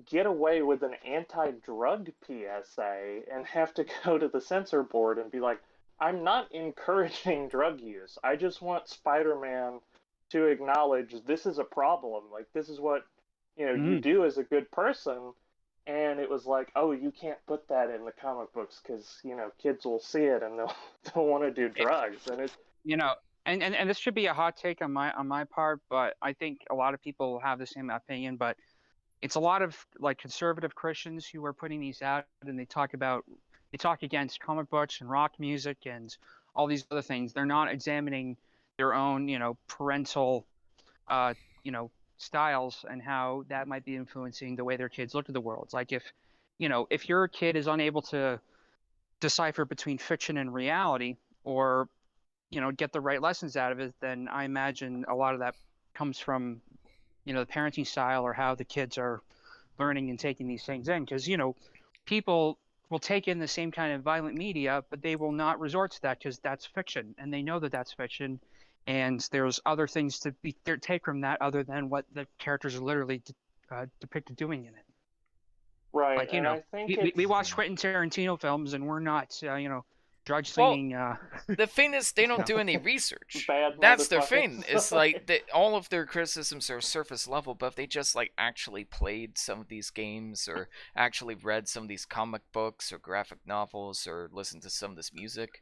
get away with an anti-drug PSA and have to go to the censor board and be like, I'm not encouraging drug use. I just want Spider-Man to acknowledge this is a problem. Like this is what, you Mm-hmm. do as a good person. And it was like, oh, you can't put that in the comic books because, kids will see it and they'll they'll want to do It, drugs. And it's you know, and this should be a hot take on my part, but I think a lot of people have the same opinion. But it's a lot of like conservative Christians who are putting these out, and they talk against comic books and rock music and all these other things. They're not examining their own, parental, uh, styles and how that might be influencing the way their kids look at the world. It's like if your kid is unable to decipher between fiction and reality, or get the right lessons out of it, then I imagine a lot of that comes from the parenting style or how the kids are learning and taking these things in. Because people will take in the same kind of violent media, but they will not resort to that because that's fiction, and they know that that's fiction. And there's other things to take from that other than what the characters are literally depicted doing in it. right. Like And I think we it's watch Quentin Tarantino films, and we're not drug Well, slinging. the thing is, they You don't know, do any research. bad That's their thing. It's motherfuckers. like all of their criticisms are surface level, but if they just like actually played some of these games or actually read some of these comic books or graphic novels or listened to some of this music,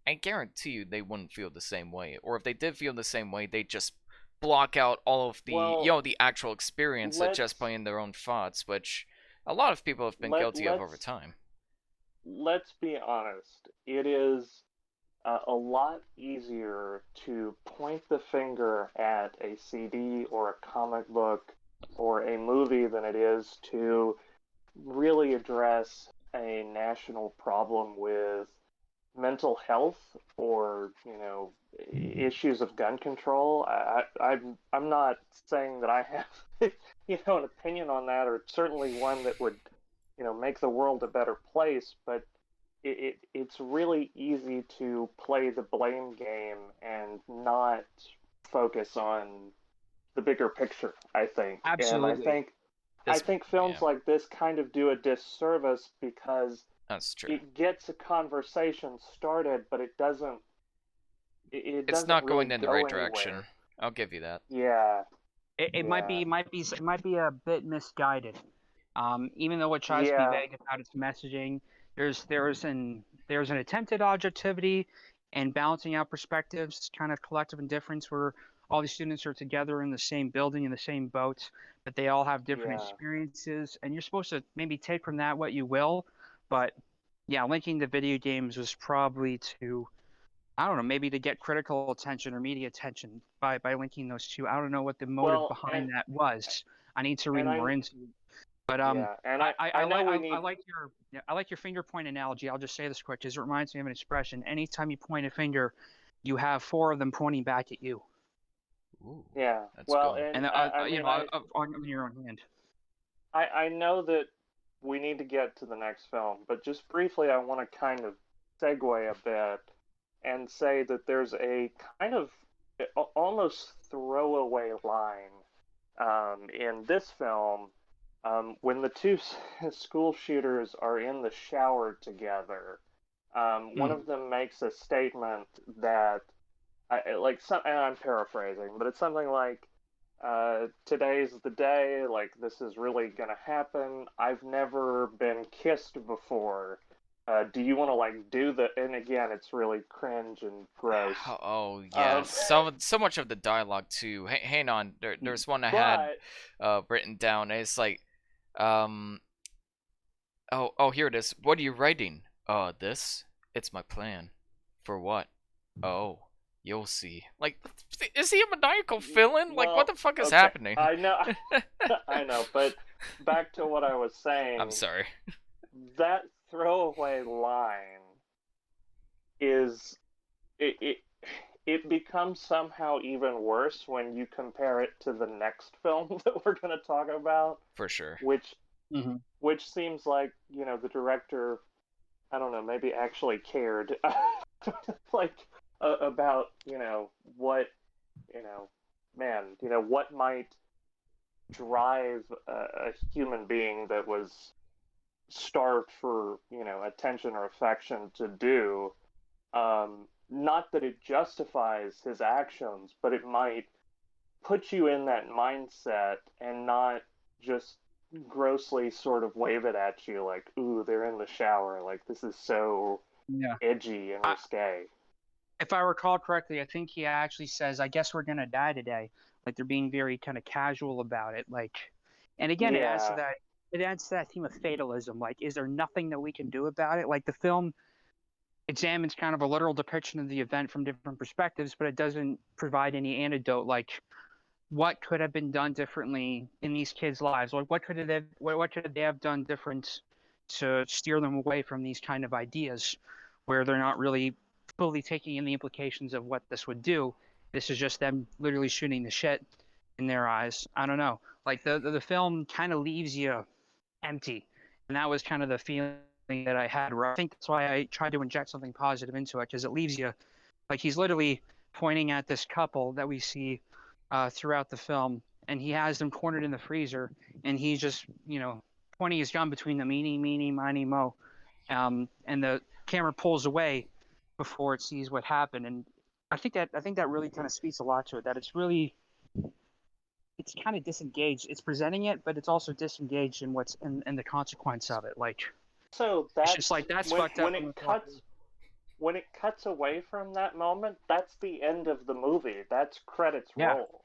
I guarantee you they wouldn't feel the same way. Or if they did feel the same way, they just block out all of the Well, the actual experience at just let's playing their own thoughts, which a lot of people have been let guilty of over let's time. let's be honest. It is a lot easier to point the finger at a CD or a comic book or a movie than it is to really address a national problem with mental health or issues of gun control. I'm not saying that I have an opinion on that, or certainly one that would make the world a better place, but it's really easy to play the blame game and not focus on the bigger picture, I think. And I absolutely. think I This, think yeah, films like this kind of do a disservice because that's true. it gets a conversation started, but it It's doesn't not really going in the go right direction. anywhere. I'll give you that. Yeah, It yeah, might be a bit misguided. Even though it tries to be yeah, vague about its messaging, there's an attempted objectivity and balancing out perspectives, kind of collective indifference, where all these students are together in the same building in the same boat, but they all have different yeah. experiences, and you're supposed to maybe take from that what you will. But yeah, linking the video games was probably to, I don't know, maybe to get critical attention or media attention by linking those two. I don't know what the motive Well, and behind that was. I need to read and more into it. But yeah, and I I know like we need. I like your finger point analogy. I'll just say this quick because it reminds me of an expression. Anytime you point a finger, you have four of them pointing back at you. Ooh, Yeah. that's Well, cool. and And I you mean, know, on your own hand. I know that we need to get to the next film, but just briefly, I want to kind of segue a bit and say that there's a kind of almost throwaway line in this film when the two school shooters are in the shower together. One of them makes a statement that, and I'm paraphrasing, but it's something like, today's the day, like, this is really gonna happen. I've never been kissed before. Do you want to, like, do the, and again, it's really cringe and gross. Oh yeah, Um, so much of the dialogue too. Hang on, there's one I had but, written down. It's like, um, oh here it is. What are you writing? This. It's my plan. For what? Oh, you'll see. Like, is he a maniacal villain? Like, what well, the fuck is okay, happening? I know, I know, but back to what I was I'm saying, sorry. that throwaway line is, it it becomes somehow even worse when you compare it to the next film that we're going to talk about, For sure. which Mm-hmm. which seems like, the director, I don't know, maybe actually cared like about, what, you know man, what might drive a human being that was starved for, attention or affection to do. Not that it justifies his actions, but it might put you in that mindset and not just grossly sort of wave it at you like, ooh, they're in the shower. Like, this is so Yeah. edgy and risque. If I recall correctly, I think he actually says, "I guess we're gonna die today." Like they're being very kind of casual about it. Like, and again, Yeah. it adds to that theme of fatalism. Like, is there nothing that we can do about it? Like the film examines kind of a literal depiction of the event from different perspectives, but it doesn't provide any antidote. Like, what could have been done differently in these kids' lives? Like, what could they have done different to steer them away from these kind of ideas, where they're not really fully taking in the implications of what this would do. This is just them literally shooting the shit in their eyes. I don't know. Like the film kind of leaves you empty, and that was kind of the feeling that I had. Where I think that's why I tried to inject something positive into it, because it leaves you like he's literally pointing at this couple that we see throughout the film, and he has them cornered in the freezer, and he's just pointing his gun between them, eeny, meeny, miny, mo, and the camera pulls away before it sees what happened, and I think that really kind of speaks a lot to it. That it's kind of disengaged. It's presenting it, but it's also disengaged in what's in the consequence of it. Like So it's just that's like that's when fucked up. when it cuts away from that moment, that's the end of the movie. That's credits Yeah, roll.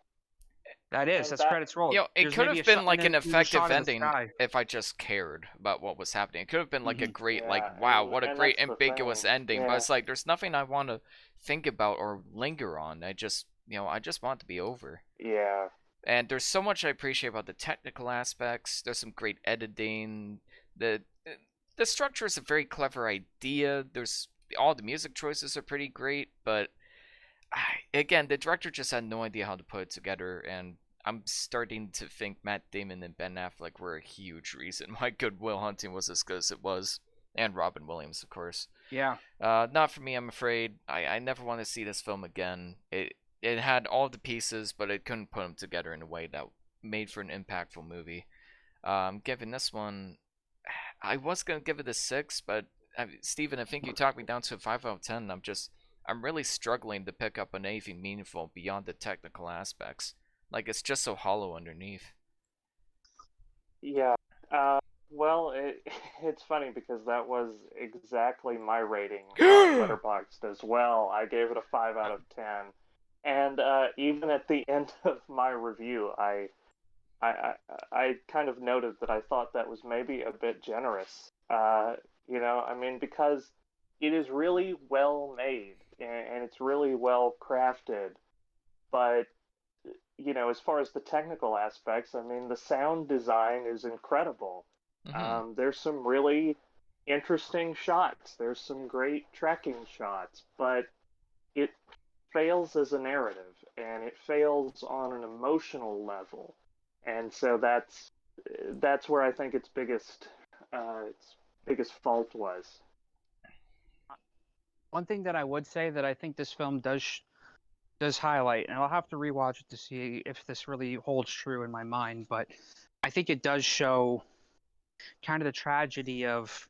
that's And credits roll. It There's could maybe have a been shot, and like then an there's a effective shot of the ending sky. if I just cared about what was happening. It could have been like a great, like, yeah, wow, what a and great that's the ambiguous thing. ending. But Yeah. it's like there's nothing I want to think about or linger on. I just want it to be over. Yeah. And there's so much I appreciate about the technical aspects. There's some great editing. The structure is a very clever idea. There's all the music choices are pretty great, but again, the director just had no idea how to put it together, and I'm starting to think Matt Damon and Ben Affleck were a huge reason why Good Will Hunting was as good as it was, and Robin Williams, of course. Yeah. Not for me, I'm afraid. I never want to see this film again. It had all the pieces, but it couldn't put them together in a way that made for an impactful movie. Giving this one, I was gonna give it a 6, but Steven, I think you talked me down to a 5 out of 10. I'm really struggling to pick up on anything meaningful beyond the technical aspects. Like, it's just so hollow underneath. Yeah. Well, it's funny because that was exactly my rating on Letterboxd as well. I gave it a 5 out of 10. And even at the end of my review, I, I kind of noted that I thought that was maybe a bit generous. I mean, because it is really well made and it's really well crafted, but as far as the technical aspects, I mean, the sound design is incredible. Mm-hmm. There's some really interesting shots. There's some great tracking shots, but it fails as a narrative, and it fails on an emotional level, and so that's where I think its biggest fault was. One thing that I would say that I think this film does highlight, and I'll have to rewatch it to see if this really holds true in my mind, but I think it does show kind of the tragedy of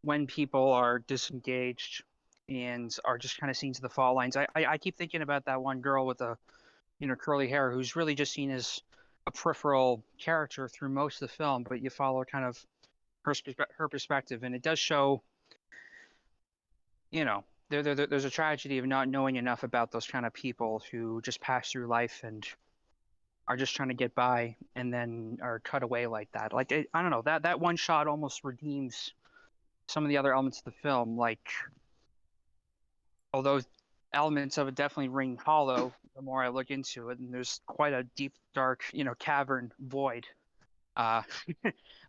when people are disengaged and are just kind of seen to the fault lines. I keep thinking about that one girl with the curly hair who's really just seen as a peripheral character through most of the film, but you follow kind of her perspective, and it does show, there's a tragedy of not knowing enough about those kind of people who just pass through life and are just trying to get by and then are cut away like that. Like I don't know, that one shot almost redeems some of the other elements of the film. Like, although elements of it definitely ring hollow the more I look into it, and there's quite a deep, dark, cavern void uh,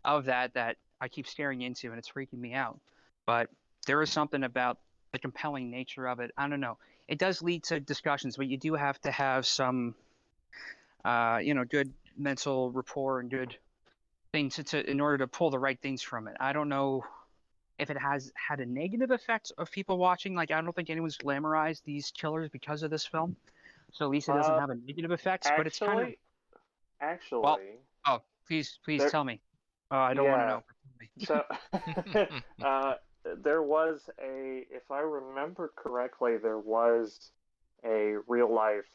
of that I keep staring into, and it's freaking me out. But there is something about the compelling nature of it. I don't know. It does lead to discussions, but you do have to have some, good mental rapport and good things in order to pull the right things from it. I don't know if it has had a negative effect of people watching. Like, I don't think anyone's glamorized these killers because of this film. So at least it doesn't have a negative effect, but it's kind of well. Actually, Oh, please there, tell me. Oh, I don't want to yeah. know. So, there was if I remember correctly, there was a real life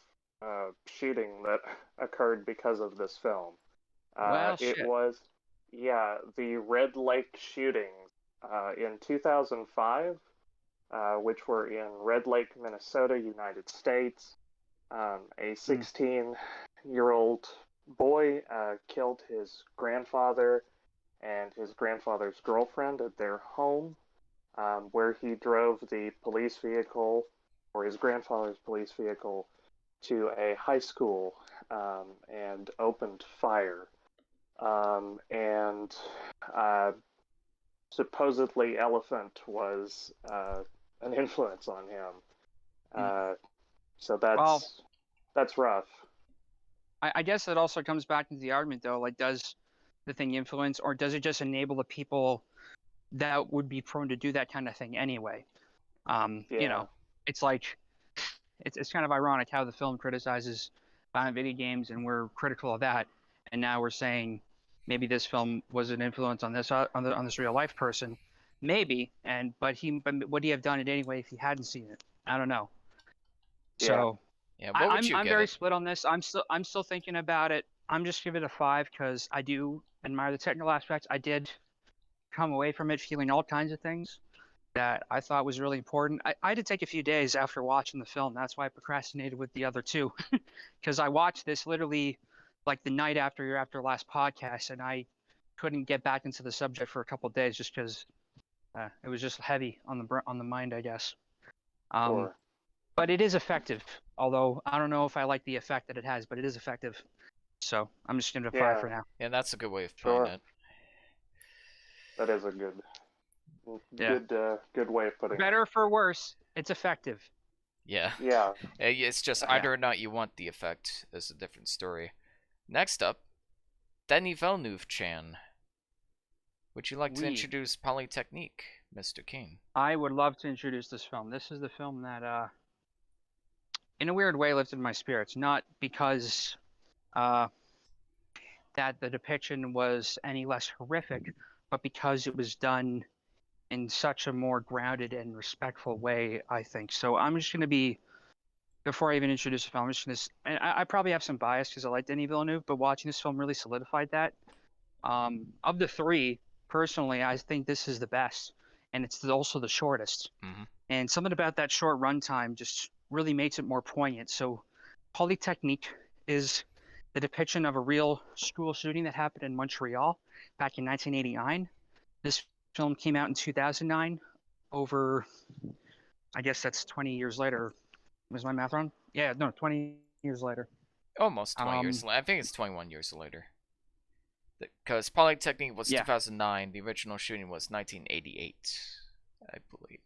shooting that occurred because of this film. Well, It shit. was, yeah, the Red Lake shootings in 2005, which were in Red Lake, Minnesota, United States. A 16-year-old boy killed his grandfather and his grandfather's girlfriend at their home, where he drove the police vehicle, or his grandfather's police vehicle, to a high school and opened fire. And supposedly Elephant was an influence on him. So Well, that's rough. I guess it also comes back to the argument, though. Like, does the thing influence, or does it just enable the people that would be prone to do that kind of thing anyway? Yeah. It's like it's kind of ironic how the film criticizes violent video games, and we're critical of that, and now we're saying maybe this film was an influence on this real life person, maybe, but would he have done it anyway if he hadn't seen it? I don't know. Yeah. So Yeah, what would you I'm give very it? split on this. I'm still thinking about it. I'm just giving it a 5 because I do admire the technical aspects. I did come away from it feeling all kinds of things that I thought was really important. I had to take a few days after watching the film. That's why I procrastinated with the other two, because I watched this literally like the night after your last podcast, and I couldn't get back into the subject for a couple of days just because it was just heavy on the mind, I guess. Um, Sure. but it is effective, although I don't know if I like the effect that it has, but it is effective. So I'm just giving it a 5 Yeah. for now. Yeah, that's a good way of putting Sure. it. That is a Yeah. good way of putting it. Better for worse, it's effective. Yeah. Yeah. It's just Yeah. either or not you want the effect is a different story. Next up, Denis Villeneuve-chan. Would you like to Oui. introduce Polytechnique, Mr. King? I would love to introduce this film. This is the film that, in a weird way, lifted my spirits. Not because that the depiction was any less horrific, but because it was done in such a more grounded and respectful way, I think. So I'm just going to be, before I even introduce the film, I'm just going to, and I probably have some bias because I like Denis Villeneuve, but watching this film really solidified that. Of the three, personally, I think this is the best, and it's also the shortest. Mm-hmm. And something about that short runtime just really makes it more poignant. So, Polytechnique is the depiction of a real school shooting that happened in Montreal back in 1989. This film came out in 2009. Over, I guess that's 20 years later. Was my math wrong? Yeah, no, 20 years later. Almost 20 years later. I think it's 21 years later. Because Polytechnique was 2009. The original shooting was 1988, I believe.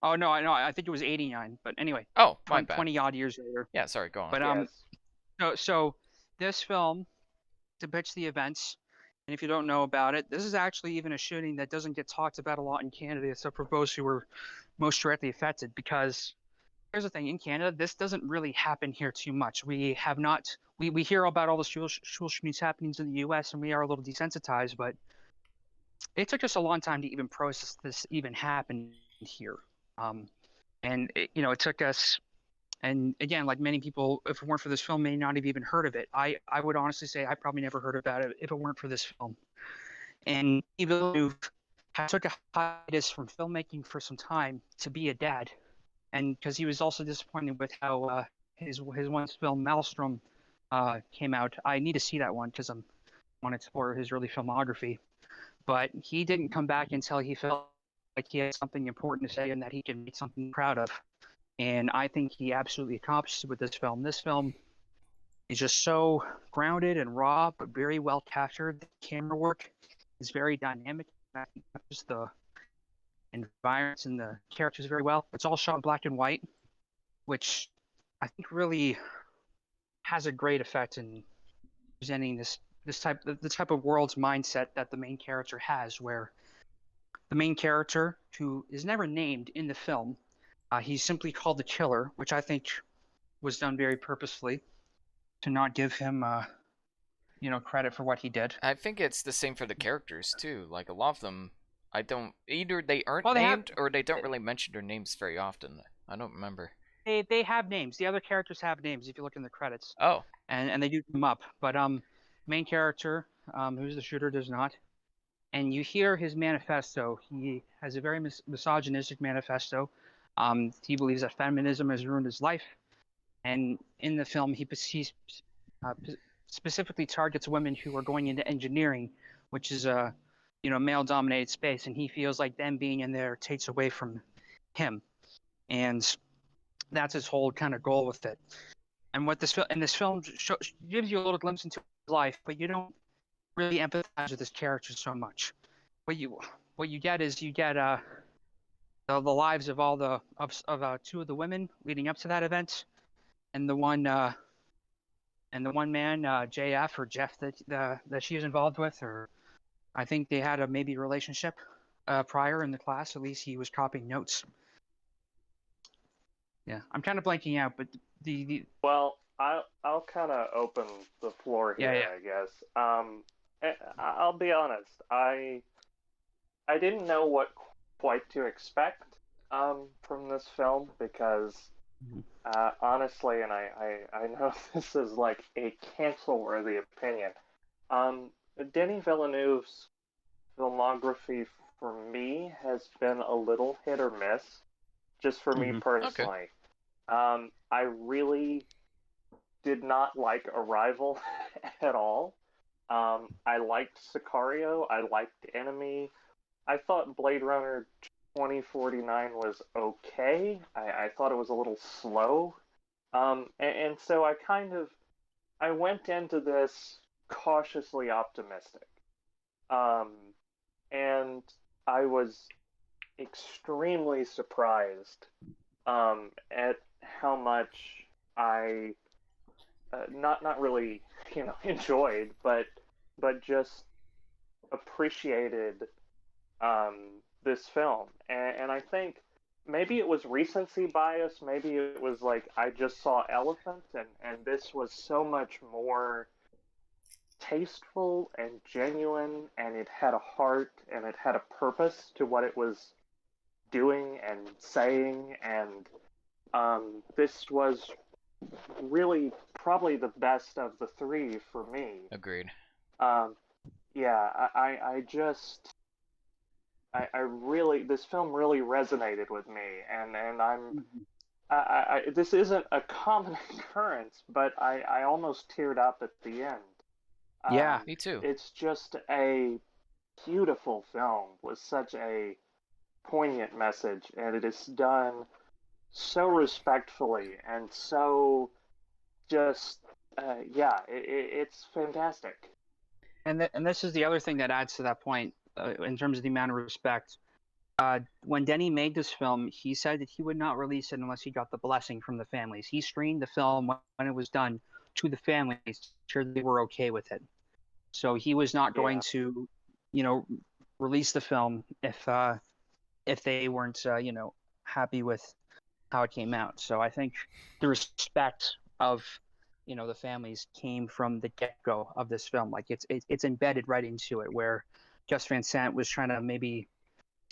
Oh no, I know. I think it was 89. But anyway, Oh, my bad. 20 odd years later. Yeah, sorry, go on. But Yes. so this film depicts the events, and if you don't know about it, this is actually even a shooting that doesn't get talked about a lot in Canada, except for those who were most directly affected. Because here's the thing: in Canada, this doesn't really happen here too much. We have not. We hear about all the school shootings happenings in the U.S. and we are a little desensitized, but it took us a long time to even process this even happened here. Um, and it took us. And again, like many people, if it weren't for this film, may not have even heard of it. I would honestly say I probably never heard about it if it weren't for this film. And Villeneuve took a hiatus from filmmaking for some time to be a dad, and because he was also disappointed with how his one film Maelstrom came out. I need to see that one because I'm want to explore his early filmography. But he didn't come back until he felt like he had something important to say and that he could make something proud of. And I think he absolutely accomplished it with this film. This film is just so grounded and raw, but very well captured. The camera work is very dynamic. Just the environments and the characters very well. It's all shot in black and white, which I think really has a great effect in presenting the type of world's mindset that the main character has, where the main character, who is never named in the film, he's simply called the Killer, which I think was done very purposefully to not give him credit for what he did. I think it's the same for the characters too. Like a lot of them, I don't either they aren't Well, named or they don't really mention their names very often. I don't remember. They have names. The other characters have names if you look in the credits, Oh, and they do come up. But main character, who's the shooter, does not. And you hear his manifesto. He has a very misogynistic manifesto. He believes that feminism has ruined his life. And in the film, he uh, specifically targets women who are going into engineering, which is a male-dominated space, and he feels like them being in there takes away from him, and that's his whole kind of goal with it. And what this film gives you a little glimpse into his life, but you don't really empathize with his character so much. What you get is the lives of all the of two of the women leading up to that event, and the one man, JF or Jeff, that she was involved with, or I think they had a maybe relationship prior in the class. At least he was copying notes. Yeah, I'm kind of blanking out, but the Well, I'll kind of open the floor here, yeah. I guess. I'll be honest. I didn't know what quite to expect from this film because honestly, and I know this is like a cancel-worthy opinion. Um, Denis Villeneuve's filmography for me has been a little hit or miss, just for me Okay. personally. I really did not like Arrival at all. I liked Sicario. I liked Enemy. I thought Blade Runner 2049 was okay. I thought it was a little slow. And so I went into this cautiously optimistic. Um, and I was extremely surprised at how much I not really enjoyed, but just appreciated this film, and I think maybe it was recency bias. Maybe it was like I just saw Elephant, and this was so much more tasteful and genuine, and it had a heart and it had a purpose to what it was doing and saying, and this was really probably the best of the three for me. agreed. Um, yeah, I just I really this film really resonated with me, and this isn't a common occurrence, but I almost teared up at the end. Yeah. Me too. It's just a beautiful film with such a poignant message, and it is done so respectfully and so just it's fantastic. And this is the other thing that adds to that point in terms of the amount of respect. when Denny made this film, he said that he would not release it unless he got the blessing from the families. He screened the film when it was done to the families, sure they were okay with it. So he was not going Yeah. to, you know, release the film if they weren't, happy with how it came out. So I think the respect of, the families came from the get-go of this film. Like it's embedded right into it, where Gus Van Sant was trying to maybe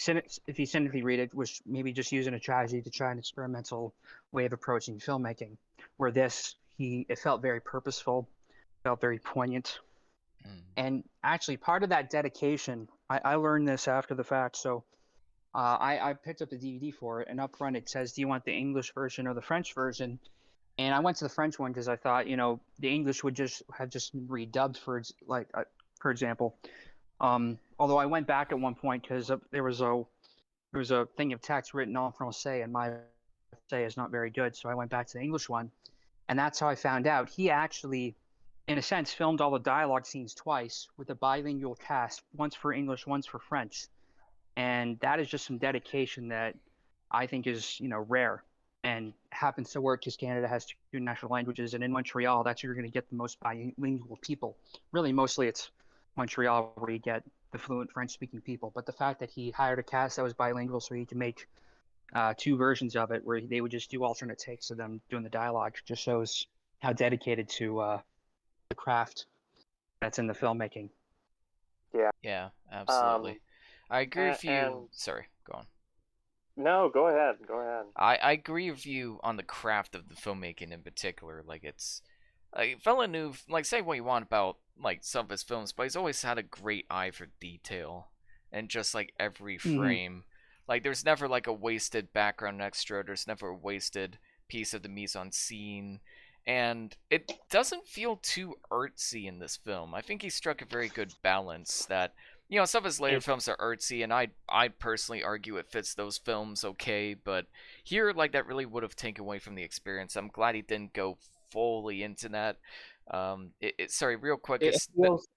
if you cynically read it, was maybe just using a tragedy to try an experimental way of approaching filmmaking. Where it felt very purposeful, felt very poignant, and actually part of that dedication, I learned this after the fact. So I picked up the DVD for it, and up front it says, "Do you want the English version or the French version?" And I went to the French one because I thought, the English would just have redubbed for example. Although I went back at one point because there was a thing of text written en français, and my français is not very good, so I went back to the English one, and that's how I found out he actually, in a sense, filmed all the dialogue scenes twice with a bilingual cast, once for English, once for French, and that is just some dedication that I think is rare and happens to work because Canada has two national languages, and in Montreal, that's where you're going to get the most bilingual people. Really, mostly it's Montreal where you get the fluent French-speaking people. But the fact that he hired a cast that was bilingual so he could make two versions of it where they would just do alternate takes of them doing the dialogue just shows how dedicated to the craft that's in the filmmaking. Yeah. Yeah, absolutely. I agree with you. And Sorry, go on. no, go ahead. Go ahead. I agree with you on the craft of the filmmaking in particular. Like it's like Villeneuve, like say what you want about like some of his films, but he's always had a great eye for detail and just like every frame. Like there's never like a wasted background extra. There's never a wasted piece of the mise en scene. And it doesn't feel too artsy in this film. I think he struck a very good balance that some of his later films are artsy, and I personally argue it fits those films okay, but here, like, that really would have taken away from the experience. I'm glad he didn't go fully into that. Sorry, real quick. It feels,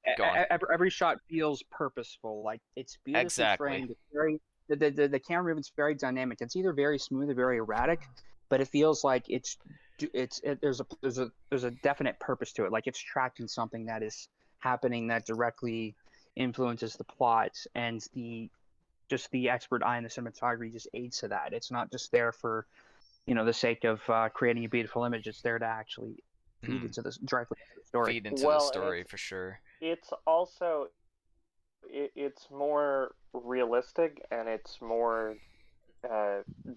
every shot feels purposeful. Like it's beautifully framed. It's very the camera movement's very dynamic. It's either very smooth or very erratic, but it feels like there's a definite purpose to it. Like it's tracking something that is happening that directly influences the plot, and the expert eye in the cinematography just aids to that. It's not just there for the sake of creating a beautiful image. It's there to actually feed into this directly into the story. Feed into the story for sure. It's also it's more realistic, and it's more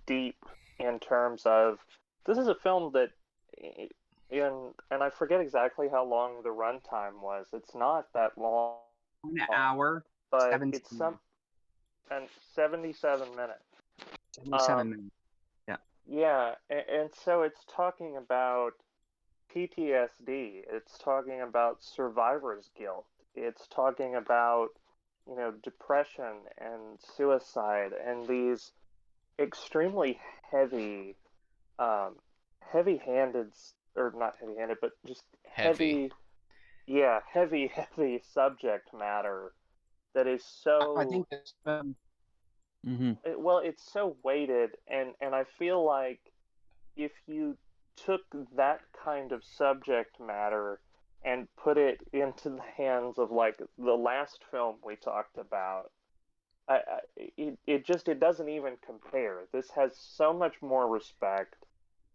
deep in terms of this is a film that and I forget exactly how long the runtime was. It's not that long. An hour, but it's 77 minutes. 77 minutes. Yeah. Yeah, and so it's talking about PTSD. It's talking about survivor's guilt. It's talking about depression and suicide and these extremely heavy, heavy-handed, or not heavy-handed, but just heavy. Yeah, heavy subject matter that is so. I think it's it's so weighted, and I feel like if you took that kind of subject matter and put it into the hands of like the last film we talked about, it doesn't even compare. This has so much more respect.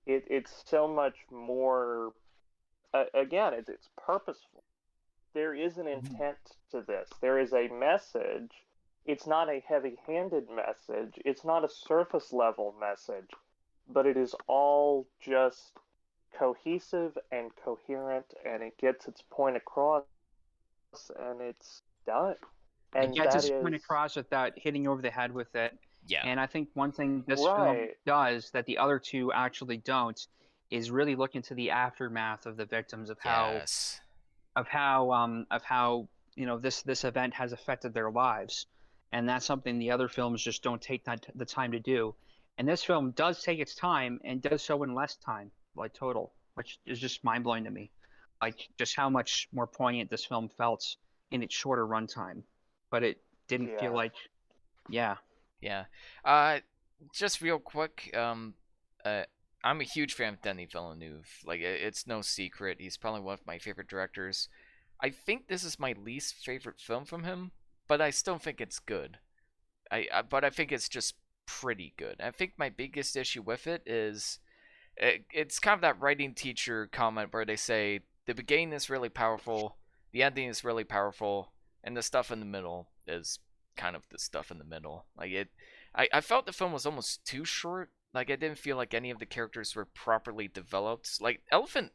It's so much more. Again, it's purposeful. There is an intent to this. There is a message. It's not a heavy-handed message. It's not a surface-level message, but it is all just cohesive and coherent, and it gets its point across, and it's done. And it gets its point across without hitting you over the head with it. Yeah. And I think one thing this film does that the other two actually don't is really look into the aftermath of the victims of how this event has affected their lives, and that's something the other films just don't take the time to do. And this film does take its time and does so in less time, like total, which is just mind blowing to me. Like just how much more poignant this film felt in its shorter runtime, but it didn't feel like, yeah. Yeah. Just real quick, I'm a huge fan of Denis Villeneuve. Like, it's no secret. He's probably one of my favorite directors. I think this is my least favorite film from him, but I still think it's good. But I think it's just pretty good. I think my biggest issue with it is it's kind of that writing teacher comment where they say the beginning is really powerful, the ending is really powerful, and the stuff in the middle is kind of the stuff in the middle. Like I felt the film was almost too short. Like I didn't feel like any of the characters were properly developed. Like Elephant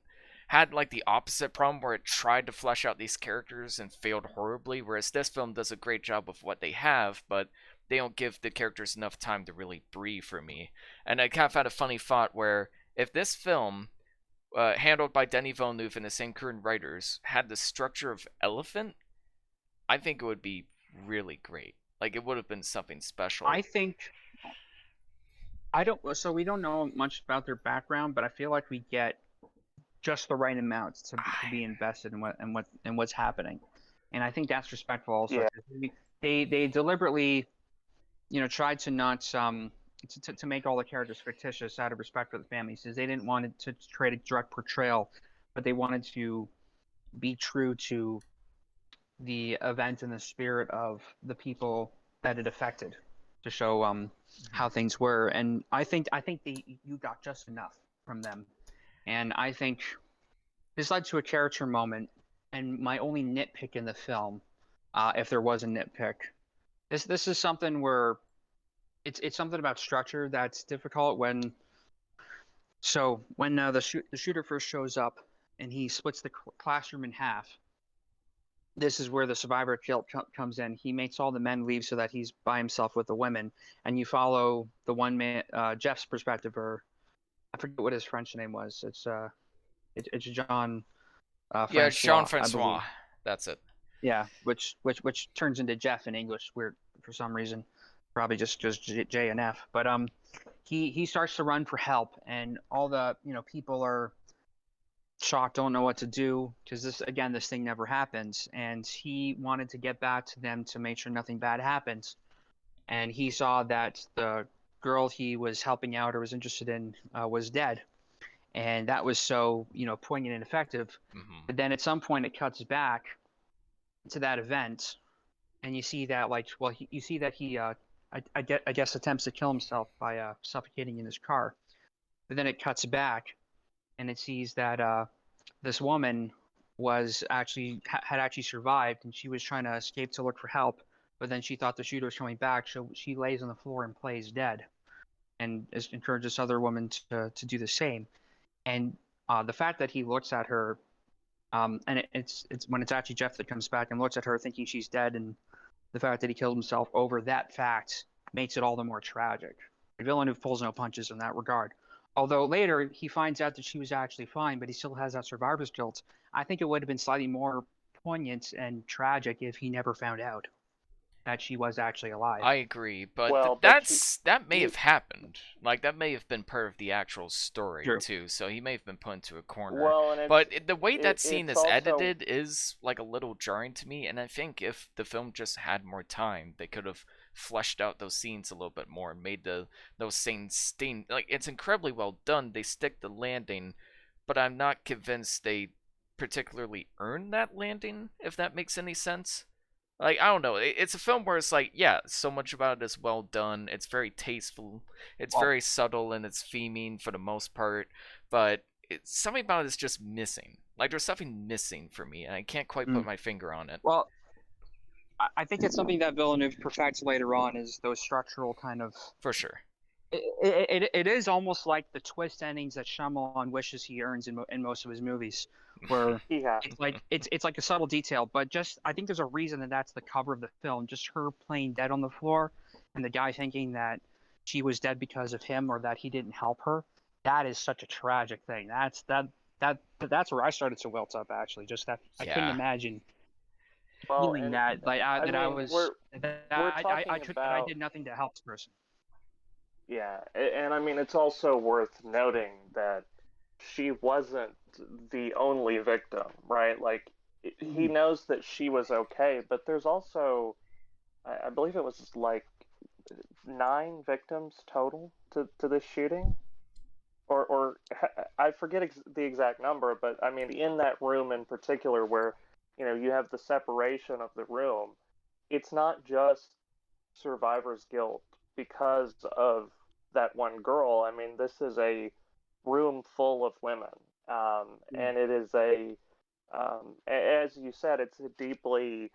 had like the opposite problem where it tried to flesh out these characters and failed horribly, whereas this film does a great job of what they have, but they don't give the characters enough time to really breathe for me. And I kind of had a funny thought where if this film, handled by Denis Villeneuve and the same crew and writers, had the structure of Elephant, I think it would be really great. Like it would have been something special. I think I don't. So we don't know much about their background, but I feel like we get just the right amount to be invested in what's happening, and I think that's respectful also. Yeah. They deliberately, tried to not to make all the characters fictitious out of respect for the families, because they didn't want it to create a direct portrayal, but they wanted to be true to the event and the spirit of the people that it affected, to show how things were. And I think you got just enough from them. And I think this led to a character moment, and my only nitpick in the film, if there was a nitpick, this is something where it's something about structure that's difficult. When the shooter first shows up and he splits the classroom in half, this is where the survivor guilt comes in. He makes all the men leave so that he's by himself with the women, and you follow the one man, Jeff's perspective, or I forget what his French name was. It's Jean. Yeah, Francois, Jean I Francois. believe. That's it. Yeah, which turns into Jeff in English, weird for some reason. Probably just J and F. But he starts to run for help, and all the people are shocked, don't know what to do, because this thing never happens, and he wanted to get back to them to make sure nothing bad happens. And he saw that the girl he was helping out or was interested in was dead, and that was so poignant and effective. Mm-hmm. But then at some point it cuts back to that event, and you see that you see that he I guess attempts to kill himself by suffocating in his car. But then it cuts back, and it sees that this woman had actually survived, and she was trying to escape to look for help. But then she thought the shooter was coming back, so she lays on the floor and plays dead, and encourages this other woman to do the same. And the fact that he looks at her, and it's when it's actually Jeff that comes back and looks at her thinking she's dead, and the fact that he killed himself over that fact makes it all the more tragic. Villeneuve pulls no punches in that regard. Although later he finds out that she was actually fine, but he still has that survivor's guilt. I think it would have been slightly more poignant and tragic if he never found out that she was actually alive. I agree, but Well, that may have happened. Like that may have been part of the actual story True. too. So he may have been put into a corner. Well, and but the way that scene it's is also edited is like a little jarring to me. And I think if the film just had more time, they could have fleshed out those scenes a little bit more and made those scenes sting. Like it's incredibly well done. They stick the landing, but I'm not convinced they particularly earn that landing. If that makes any sense. Like, I don't know. It's a film where it's like, yeah, so much about it is well done. It's very tasteful. It's very subtle in its theming for the most part. But something about it is just missing. Like, there's something missing for me, and I can't quite put my finger on it. Well, I think it's something that Villeneuve perfects later on, is those structural kind of... For sure. It is almost like the twist endings that Shyamalan wishes he earns in most of his movies, where yeah. it's like a subtle detail, but just I think there's a reason that that's the cover of the film, just her playing dead on the floor, and the guy thinking that she was dead because of him or that he didn't help her. That is such a tragic thing. That's where I started to wilt up, actually. Just that I couldn't imagine feeling that I did nothing to help this person. Yeah, and I mean, it's also worth noting that she wasn't the only victim, right? Like, he knows that she was okay, but there's also, I believe it was like 9 victims total to this shooting, or I forget the exact number, but I mean in that room in particular where you have the separation of the room, it's not just survivor's guilt because of that one girl. I mean, this is a room full of women, and it is as you said, it's a deeply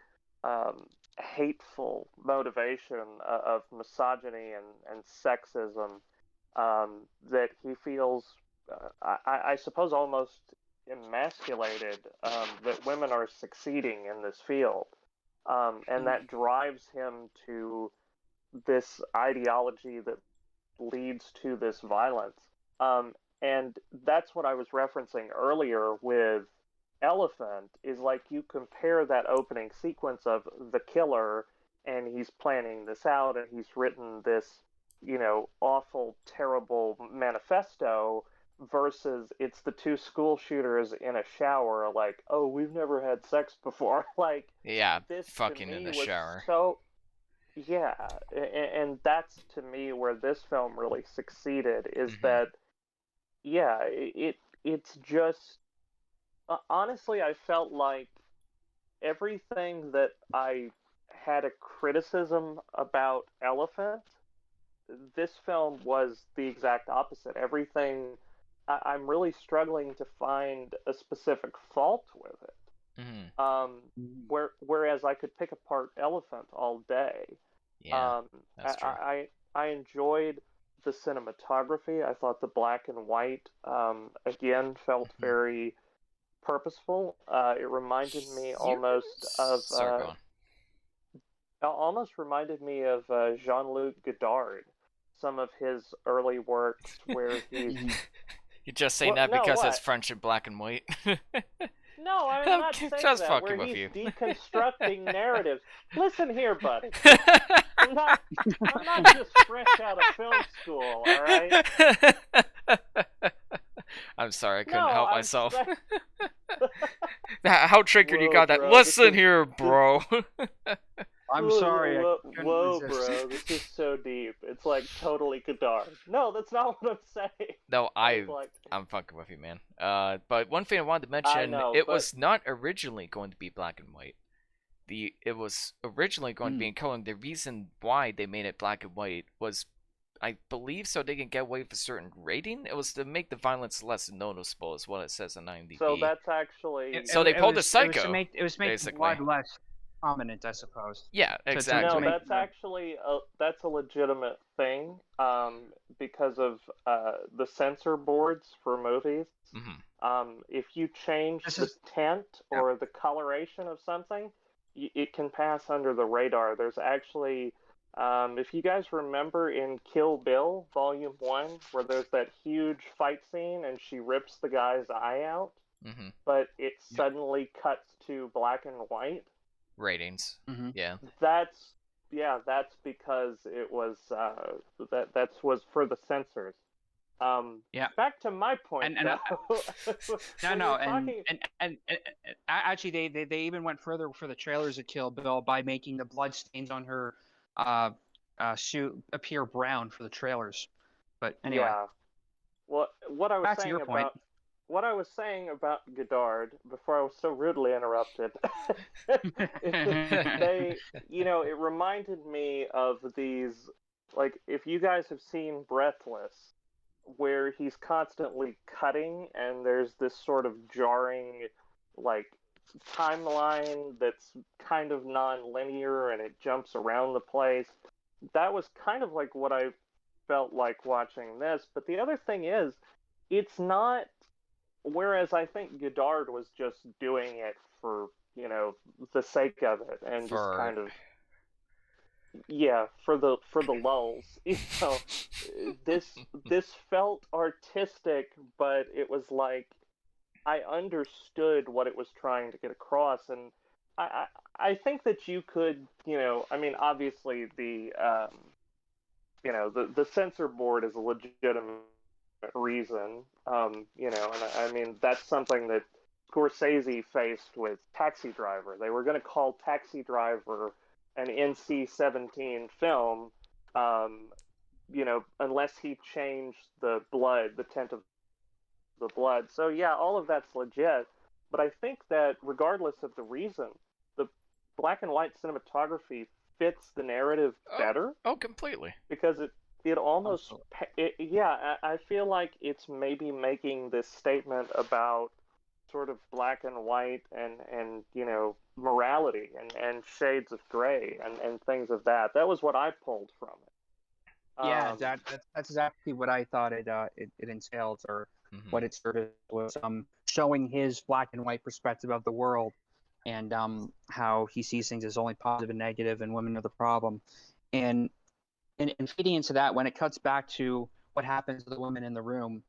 hateful motivation of misogyny and sexism that he feels, I suppose, almost emasculated, that women are succeeding in this field. And that drives him to this ideology that leads to this violence. And that's what I was referencing earlier with Elephant, is like you compare that opening sequence of the killer, and he's planning this out, and he's written this, awful, terrible manifesto, versus it's the 2 school shooters in a shower, like, oh, we've never had sex before. Like, Yeah, this fucking to me in the was shower. so, yeah, and that's to me where this film really succeeded, is that, yeah, it's just, honestly, I felt like everything that I had a criticism about Elephant, this film was the exact opposite. Everything, I'm really struggling to find a specific fault with it. Whereas I could pick apart Elephant all day. Yeah, that's true. I enjoyed the cinematography. I thought the black and white, again, felt very purposeful. It reminded me almost of Sorry, go on. almost reminded me of Jean-Luc Godard, some of his early works where he's. You just saying that no, because what? it's French and black and white. No, I'm not saying just that. fucking Where with he's you. deconstructing narratives. Listen here, buddy. I'm not just fresh out of film school, all right? I'm sorry, I couldn't No, help I'm myself. saying- How triggered you Whoa, got that? bro, Listen here, bro. I'm sorry. Whoa, I couldn't whoa, resist. bro, this is so deep. It's like totally Godard. No, that's not what I'm saying. No, It's like, I'm fucking with you, man. But one thing I wanted to I mention, know, it but was not originally going to be black and white. It was originally going to be in color. And the reason why they made it black and white was, I believe, so they can get away with a certain rating. It was to make the violence less noticeable, is what it says on IMDb. so that's actually So they pulled a Psycho, It was to make basically. blood less prominent, I suppose. Yeah, To exactly. no, make that's actually that's a legitimate thing, because of the censor boards for movies. If you change the tint or the coloration of something, it can pass under the radar. There's actually, if you guys remember in Kill Bill Volume 1, where there's that huge fight scene and she rips the guy's eye out, but it suddenly cuts to black and white. Ratings. Yeah. That's because it was that was for the censors. Back to my point. And actually, they even went further for the trailers of Kill Bill by making the blood stains on her suit appear brown for the trailers. But anyway. Yeah. Well, what I was saying about Godard before I was so rudely interrupted, it reminded me of these, like, if you guys have seen Breathless, where he's constantly cutting and there's this sort of jarring, like, timeline that's kind of non-linear and it jumps around the place. That was kind of like what I felt like watching this. But the other thing is, it's not, whereas I think Godard was just doing it for, the sake of it and just kind of, for the lulls. This felt artistic, but it was like I understood what it was trying to get across, and I think that you could, I mean, obviously the censor board is a legitimate reason, and I mean that's something that Scorsese faced with Taxi Driver. They were going to call Taxi Driver an NC-17 film, unless he changed the tint of the blood. So yeah, all of that's legit. But I think that regardless of the reason, the black and white cinematography fits the narrative better. Oh, completely. Because it almost I feel like it's maybe making this statement about sort of black and white and morality and shades of gray and things of that. That was what I pulled from it. Yeah, that's exactly what I thought it entailed, or what it sort of was, showing his black and white perspective of the world, and how he sees things as only positive and negative, and women are the problem. And feeding into that, when it cuts back to what happens to the women in the room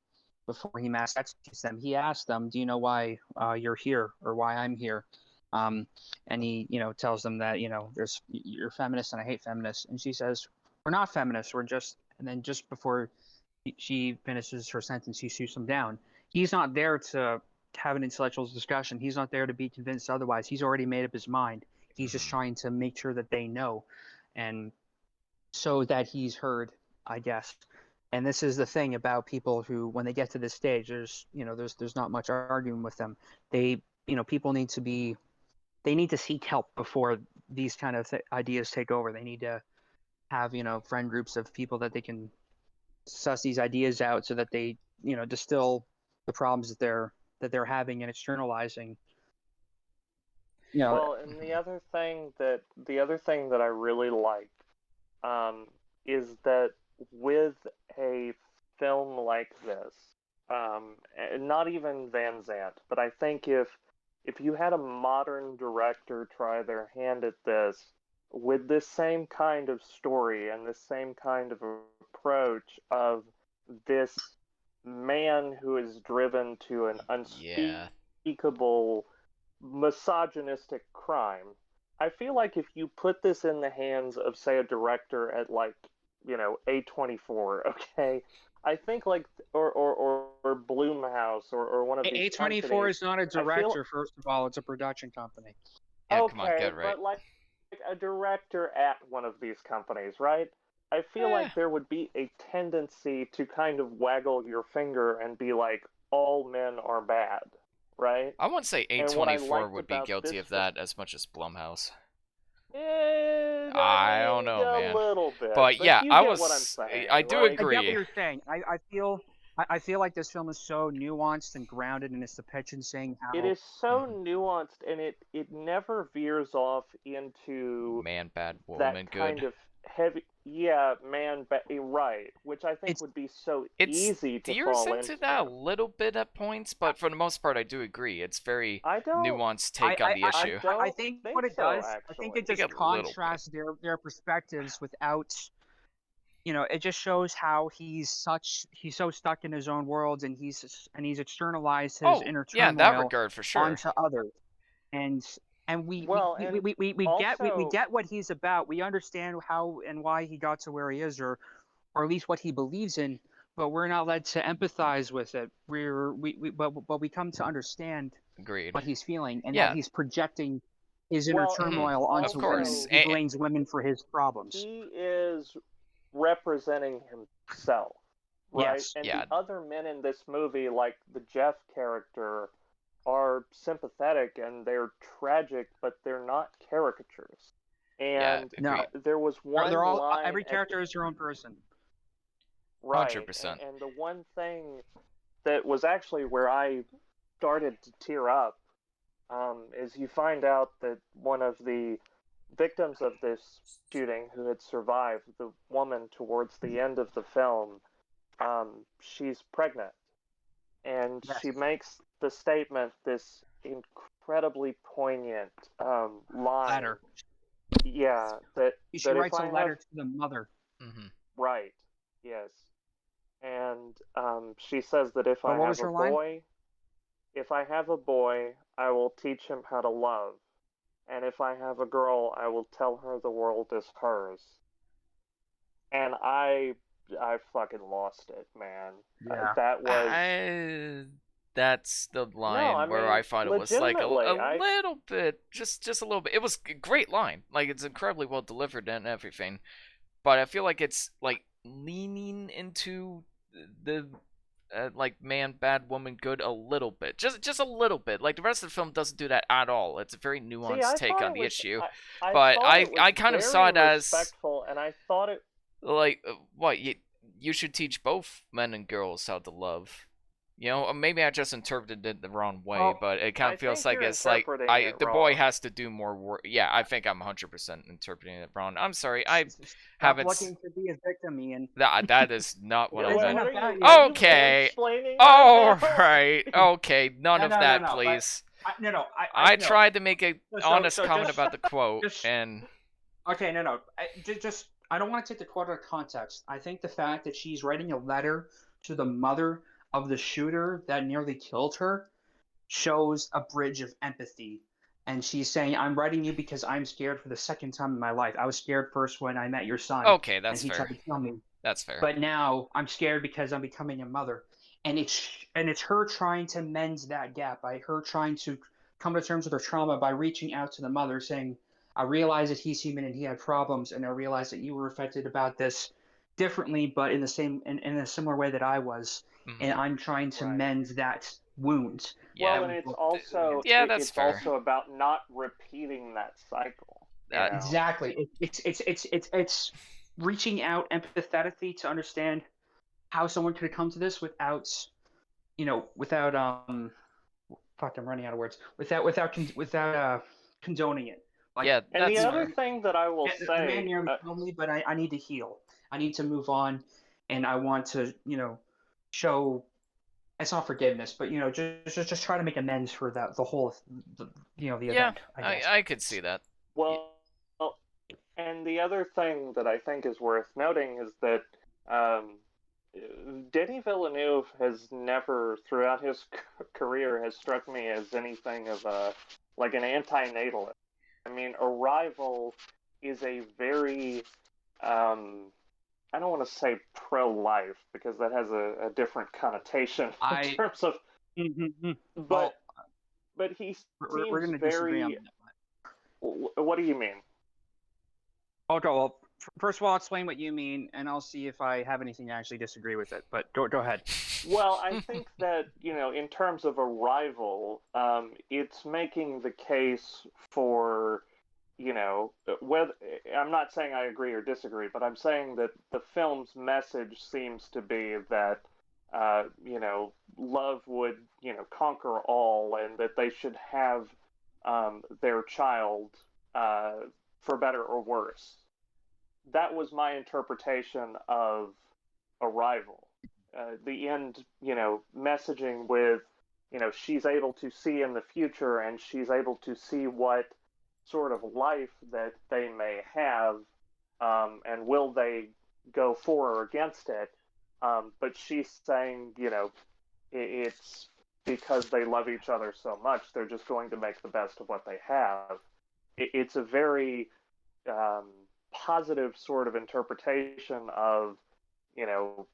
before he mass executes them, he asks them, "Do you know why you're here, or why I'm here?" And he, tells them that, you're feminist and I hate feminists. And she says, "We're not feminists. We're just," and then just before she finishes her sentence, he shoots them down. He's not there to have an intellectual discussion. He's not there to be convinced otherwise. He's already made up his mind. He's just trying to make sure that they know, and so that he's heard, I guess. And this is the thing about people who, when they get to this stage, there's not much arguing with them. People need to seek help before these kind of ideas take over. They need to have, friend groups of people that they can suss these ideas out, so that they, distill the problems that they're having and externalizing. Well, and the other thing that I really like is that with a film like this, not even Van Zandt, but I think if you had a modern director try their hand at this with this same kind of story and this same kind of approach of this man who is driven to an unspeakable misogynistic crime, I feel like if you put this in the hands of, say, a director at A24, okay, I think or Blumhouse or one of these A24 companies, is not a director. First of all, it's a production company. Yeah, okay, come on, get right. But like a director at one of these companies, right? I feel like there would be a tendency to kind of waggle your finger and be like, all men are bad, right? I wouldn't say A24 would be guilty of that as much as Blumhouse. I don't know, man. A little bit, but yeah, you get what I'm saying, I do agree. I get what you're saying. I feel like this film is so nuanced and grounded in its depiction, saying how it is so nuanced, and it never veers off into man bad, woman that kind good. of heavy, right? Which I think would be so easy to fall into. Into that a little bit at points, but for the most part, I do agree. It's very nuanced take on the issue. I think what it does, I think it just contrasts their perspectives without. It just shows how he's so stuck in his own world, and he's externalized his inner turmoil in that regard, for sure, onto others, and we get what he's about. We understand how and why he got to where he is, or at least what he believes in, but we're not led to empathize with it. But we come to understand what he's feeling, and that he's projecting his inner turmoil onto women. He blames women for his problems. He is representing himself, right? Yes. And the other men in this movie, like the Jeff character, are sympathetic and they're tragic, but they're not caricatures. And there was one line. Every character is their own person. Right. 100%. And the one thing that was actually where I started to tear up is you find out that one of the victims of this shooting who had survived, the woman towards the end of the film, she's pregnant. And she makes the statement, this incredibly poignant line. Letter. Yeah. She writes a letter to the mother. Mm-hmm. Right. Yes. And she says that if I have a boy, I will teach him how to love. And if I have a girl, I will tell her the world is hers. And I fucking lost it, man. Yeah. That was... That's the line where I find it was like a little bit, just a little bit. It was a great line. Like, it's incredibly well delivered and everything. but I feel like it's like leaning into the like man bad woman good a little bit, just a little bit. Like the rest of the film doesn't do that at all. It's a very See, nuanced I take thought on it the was. issue, I but thought it was I kind of saw very it as respectful, and I thought it. like what you should teach both men and girls how to love. You know, maybe I just interpreted it the wrong way, Well, but it kind I of feels think like you're it's like interpreting it the boy wrong. has to do more work. Yeah, I think I'm 100% interpreting it wrong. I'm sorry, I stop haven't. looking to be a victim, Ian. That is not what I This What, isn't meant. what about are you. you Okay. mansplaining All right now? right. Okay. None No, of no, no, that, no. please. I I no. tried to make a honest So comment about the quote, just and okay, no. Just I don't want to take the quote out of context. I think the fact that she's writing a letter to the mother of the shooter that nearly killed her shows a bridge of empathy. And she's saying, I'm writing you because I'm scared for the second time in my life. I was scared first when I met your son okay, and that's he tried fair. to kill me. That's fair. But now I'm scared because I'm becoming a mother. And it's her trying to mend that gap, by her trying to come to terms with her trauma by reaching out to the mother, saying, I realize that he's human and he had problems, and I realize that you were affected about this differently, but in a similar way that I was. Hmm. And I'm trying to Right. mend that wound. Yeah. Well, That and we it's both also Yeah, it, that's it's fair. also about not repeating that cycle. You That know. exactly. It's reaching out empathetically to understand how someone could come to this without, without fuck, I'm running out of words. Without condoning it. Like, yeah, And the that's other fair. thing that I will the man say, nearly killed me, but I need to heal. I need to move on, and I want to, show. It's not forgiveness, but just try to make amends for the whole, the Yeah, event. I guess. I could see that. well, and the other thing that I think is worth noting is that um, Denis Villeneuve has never, throughout his career, has struck me as anything of a like an anti-natalist. I mean, Arrival is a very I don't want to say pro-life because that has a different connotation in I terms of, well, but but he we're seems gonna disagree on very. that. What do you mean? Okay, well, first of all, explain what you mean, and I'll see if I have anything to actually disagree with it. But go ahead. Well, I think that, in terms of Arrival, it's making the case for, whether I'm not saying I agree or disagree, but I'm saying that the film's message seems to be that, love would, conquer all, and that they should have their child, for better or worse. That was my interpretation of Arrival. The end, messaging with, she's able to see in the future and she's able to see what sort of life that they may have, and will they go for or against it. But she's saying, it's because they love each other so much, they're just going to make the best of what they have. It's a very um, positive sort of interpretation of, you know,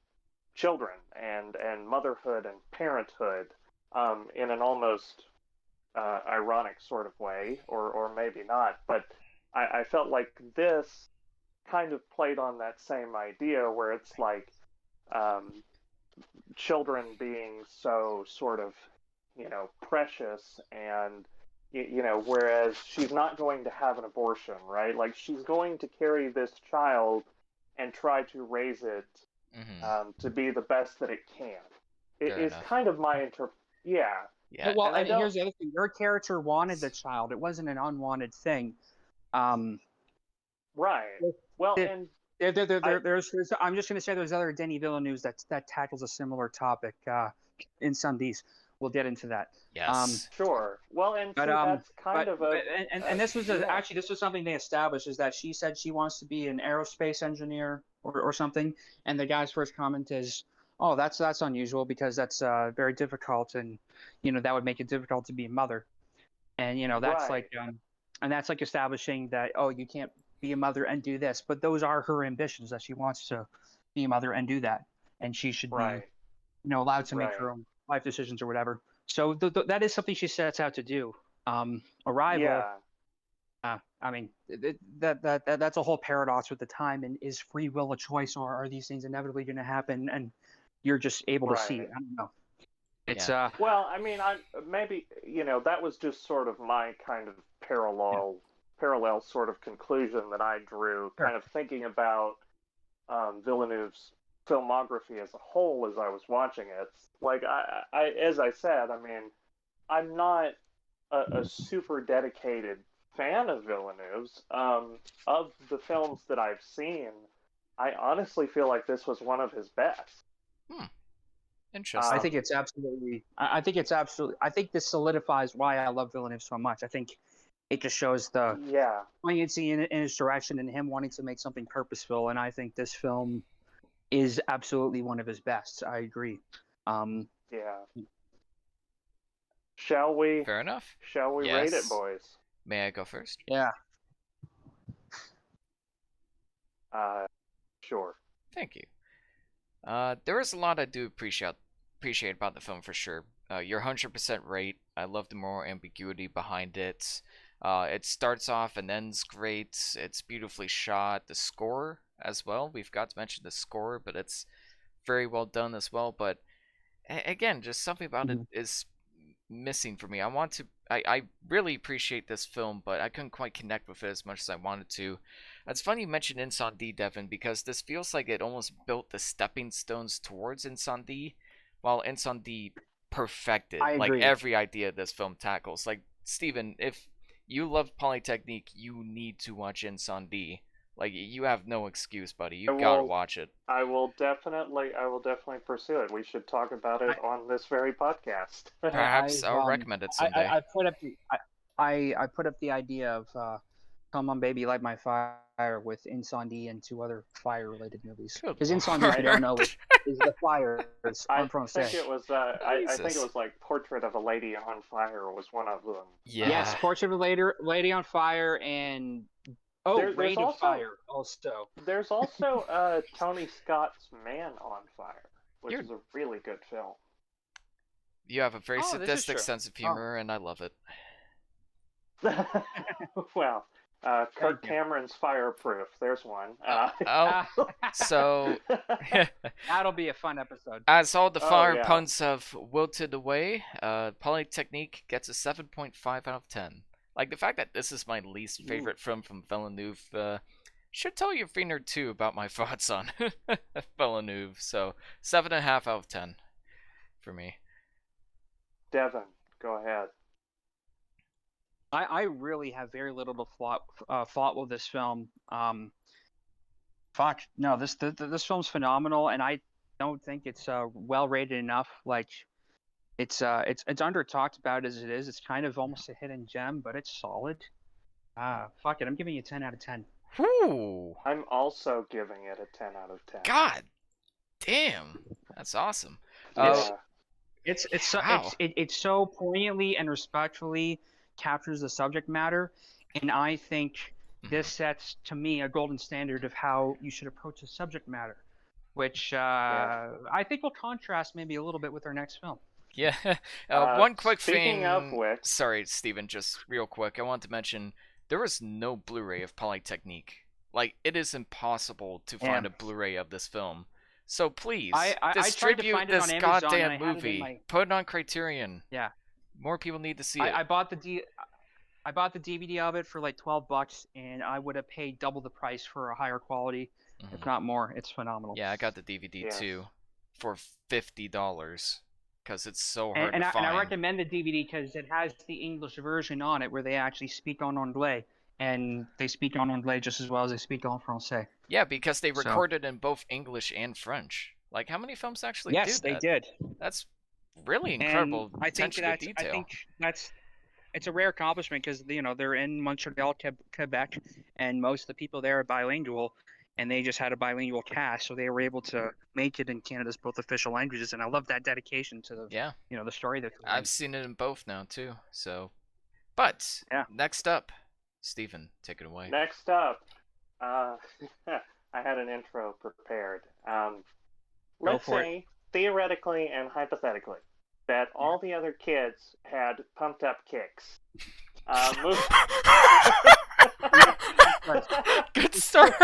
children and motherhood and parenthood, in an almost ironic sort of way, or maybe not. But I felt like this kind of played on that same idea where it's like, um, children being so sort of, precious, and whereas she's not going to have an abortion, right? Like, she's going to carry this child and try to raise it, to be the best that it can. It Fair is enough. kind of my yeah. Yeah. Well, And I and don't here's the other thing: your character wanted the child; it wasn't an unwanted thing. Um, right. Well, there, and there's. I'm just going to say there's other Denis Villeneuve that tackles a similar topic in some D's. We'll get into that. Yes. sure. Well, and But see, that's kind but of a and this was yeah. actually this was something they established, is that she said she wants to be an aerospace engineer or something, and the guy's first comment is, "Oh, that's unusual because that's very difficult, and that would make it difficult to be a mother." And that's Right. like establishing that, oh, you can't be a mother and do this, but those are her ambitions, that she wants to be a mother and do that, and she should be Right. allowed to make Right. her own life decisions or whatever. So that is something she sets out to do. Arrival, Yeah. I mean, that's a whole paradox with the time. And is free will a choice, or are these things inevitably going to happen? And you're just able to see Right. it. I don't know. It's Yeah. Well, I mean, I maybe that was just sort of my kind of parallel sort of conclusion that I drew, sure. kind of thinking about Villeneuve's filmography as a whole as I was watching it. Like as I said, I mean, I'm not a super dedicated fan of Villeneuve's. Of the films that I've seen, I honestly feel like this was one of his best. Interesting. I think it's absolutely. I think it's absolutely. I think this solidifies why I love Villeneuve so much. I think it just shows the Yeah, poignancy in his direction and him wanting to make something purposeful. And I think this film is absolutely one of his best. I agree. yeah. Shall we? Fair enough. Shall we rate it, Yes. boys? May I go first? Yeah. Sure. Thank you. There is a lot I do appreciate about the film for sure. You're 100% right. I love the moral ambiguity behind it. It starts off and ends great. It's beautifully shot. The score as well. We've got to mention the score, but it's very well done as well. But again, just something about it is missing for me. I really appreciate this film, but I couldn't quite connect with it as much as I wanted to. It's funny you mentioned Insandi, Devin, because this feels like it almost built the stepping stones towards Insandi, while Insandi perfected I like agree. every idea this film tackles. Like, Steven, if you love Polytechnique, you need to watch Insandi. Like, you have no excuse, buddy. You gotta watch it. I will definitely pursue it. We should talk about it on this very podcast. Perhaps I'll recommend it someday. I put up the I put up the idea of Come On Baby Light My Fire with Insandi and 2 other fire-related movies. Good Because Insandi, if you don't know, is the fire. I think it was I think it was like Portrait of a Lady on Fire was one of them. Yeah. Yes, Portrait of a Lady on Fire and Rain of Fire also. There's also Tony Scott's Man on Fire, which is a really good film. You have a very Oh, this is sadistic true. sense of humor, and I love it. Well, Kirk Cameron's Fireproof. There's one. So That'll be a fun episode. as all the fire yeah. puns have wilted away, Polytechnique gets a 7.5 out of 10. Like, the fact that this is my least favorite film from Villeneuve should tell you a thing or two about my thoughts on Villeneuve. So 7.5 out of 10 for me. Devin, go ahead. I really have very little to fault with this film. This film's phenomenal, and I don't think it's well rated enough. Like, it's under talked about as it is. It's kind of almost a hidden gem, but it's solid. Fuck it, I'm giving it 10 out of 10. Whoo! I'm also giving it a 10 out of 10. God damn, that's awesome. Yeah. It's so poignantly and respectfully captures the subject matter, and I think this sets to me a golden standard of how you should approach a subject matter, which I think will contrast maybe a little bit with our next film. Yeah. One quick speaking thing. of which, sorry, Steven, just real quick. I want to mention there was no Blu-ray of Polytechnique. Like, it is impossible to find a Blu-ray of this film. So please, I distribute tried to find this it on Amazon, goddamn and I had it in movie. Put it on Criterion. Yeah. More people need to see it. I bought the DVD of it for like $12, and I would have paid double the price for a higher quality, if not more. It's phenomenal. Yeah, I got the DVD too, for $50, because it's so hard to find. And I recommend the DVD because it has the English version on it, where they actually speak en anglais, and they speak en anglais just as well as they speak en français. Yeah, because they recorded in both English and French. Like, how many films actually do that? Yes, they did. That's really incredible. And I think it's a rare accomplishment because they're in Montreal, Quebec, and most of the people there are bilingual, and they just had a bilingual cast, so they were able to make it in Canada's both official languages. And I love that dedication to the the story that I've seen it in both now too. So, but next up, Stephen, take it away. Next up, I had an intro prepared. Let's say theoretically and hypothetically that all the other kids had pumped up kicks. Good start.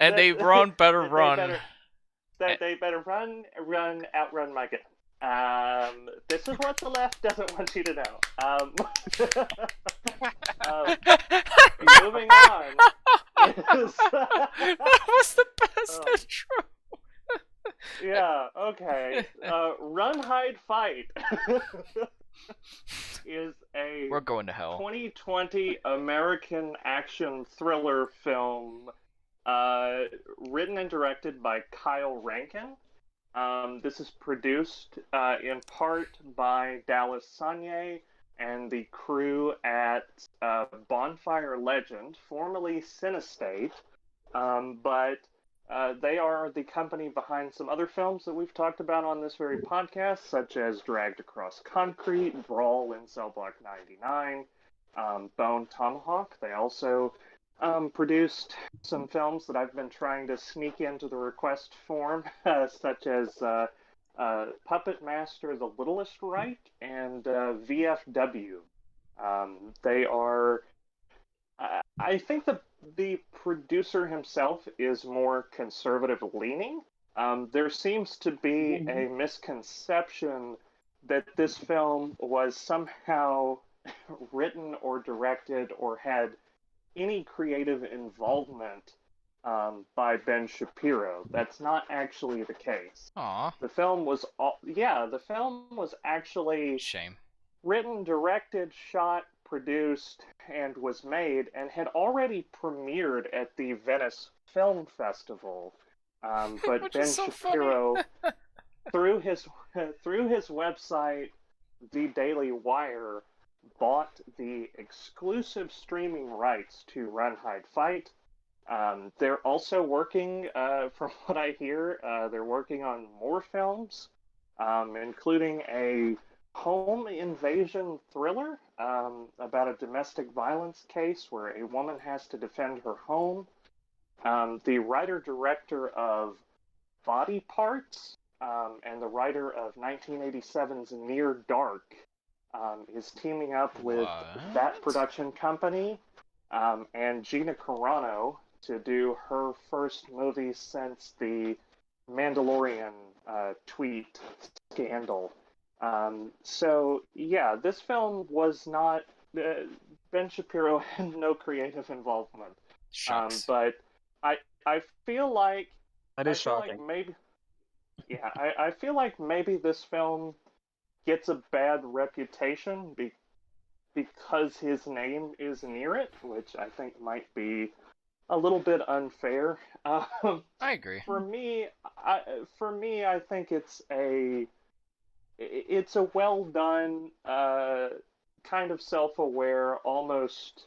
And they better run. They better run, outrun my gun. This is what the left doesn't want you to know. Moving on. That was the best intro. Yeah, okay. Run, Hide, Fight is a We're going to hell. 2020 American action thriller film written and directed by Kyle Rankin. This is produced in part by Dallas Sanye and the crew at Bonfire Legend, formerly Cinestate, but they are the company behind some other films that we've talked about on this very podcast, such as Dragged Across Concrete, Brawl in Cell Block 99, Bone Tomahawk. They also produced some films that I've been trying to sneak into the request form, such as Puppet Master: The Littlest Right and VFW. They are. I think the producer himself is more conservative leaning. There seems to be a misconception that this film was somehow written or directed or had any creative involvement by Ben Shapiro. That's not actually the case. Aw. The film was actually Shame. written, directed, shot, produced, and was made, and had already premiered at the Venice Film Festival. But Ben so Shapiro, through his website, The Daily Wire, bought the exclusive streaming rights to Run, Hide, Fight. They're also working, from what I hear, they're working on more films, including a home invasion thriller about a domestic violence case where a woman has to defend her home. The writer-director of Body Parts and the writer of 1987's Near Dark is teaming up with that production company and Gina Carano to do her first movie since the Mandalorian tweet scandal. So, yeah, this film was not... Ben Shapiro had no creative involvement. Shucks. But I feel like... That is shocking. I feel like maybe this film gets a bad reputation because his name is near it, which I think might be a little bit unfair. I agree. For me, I think it's a well done, kind of self-aware, almost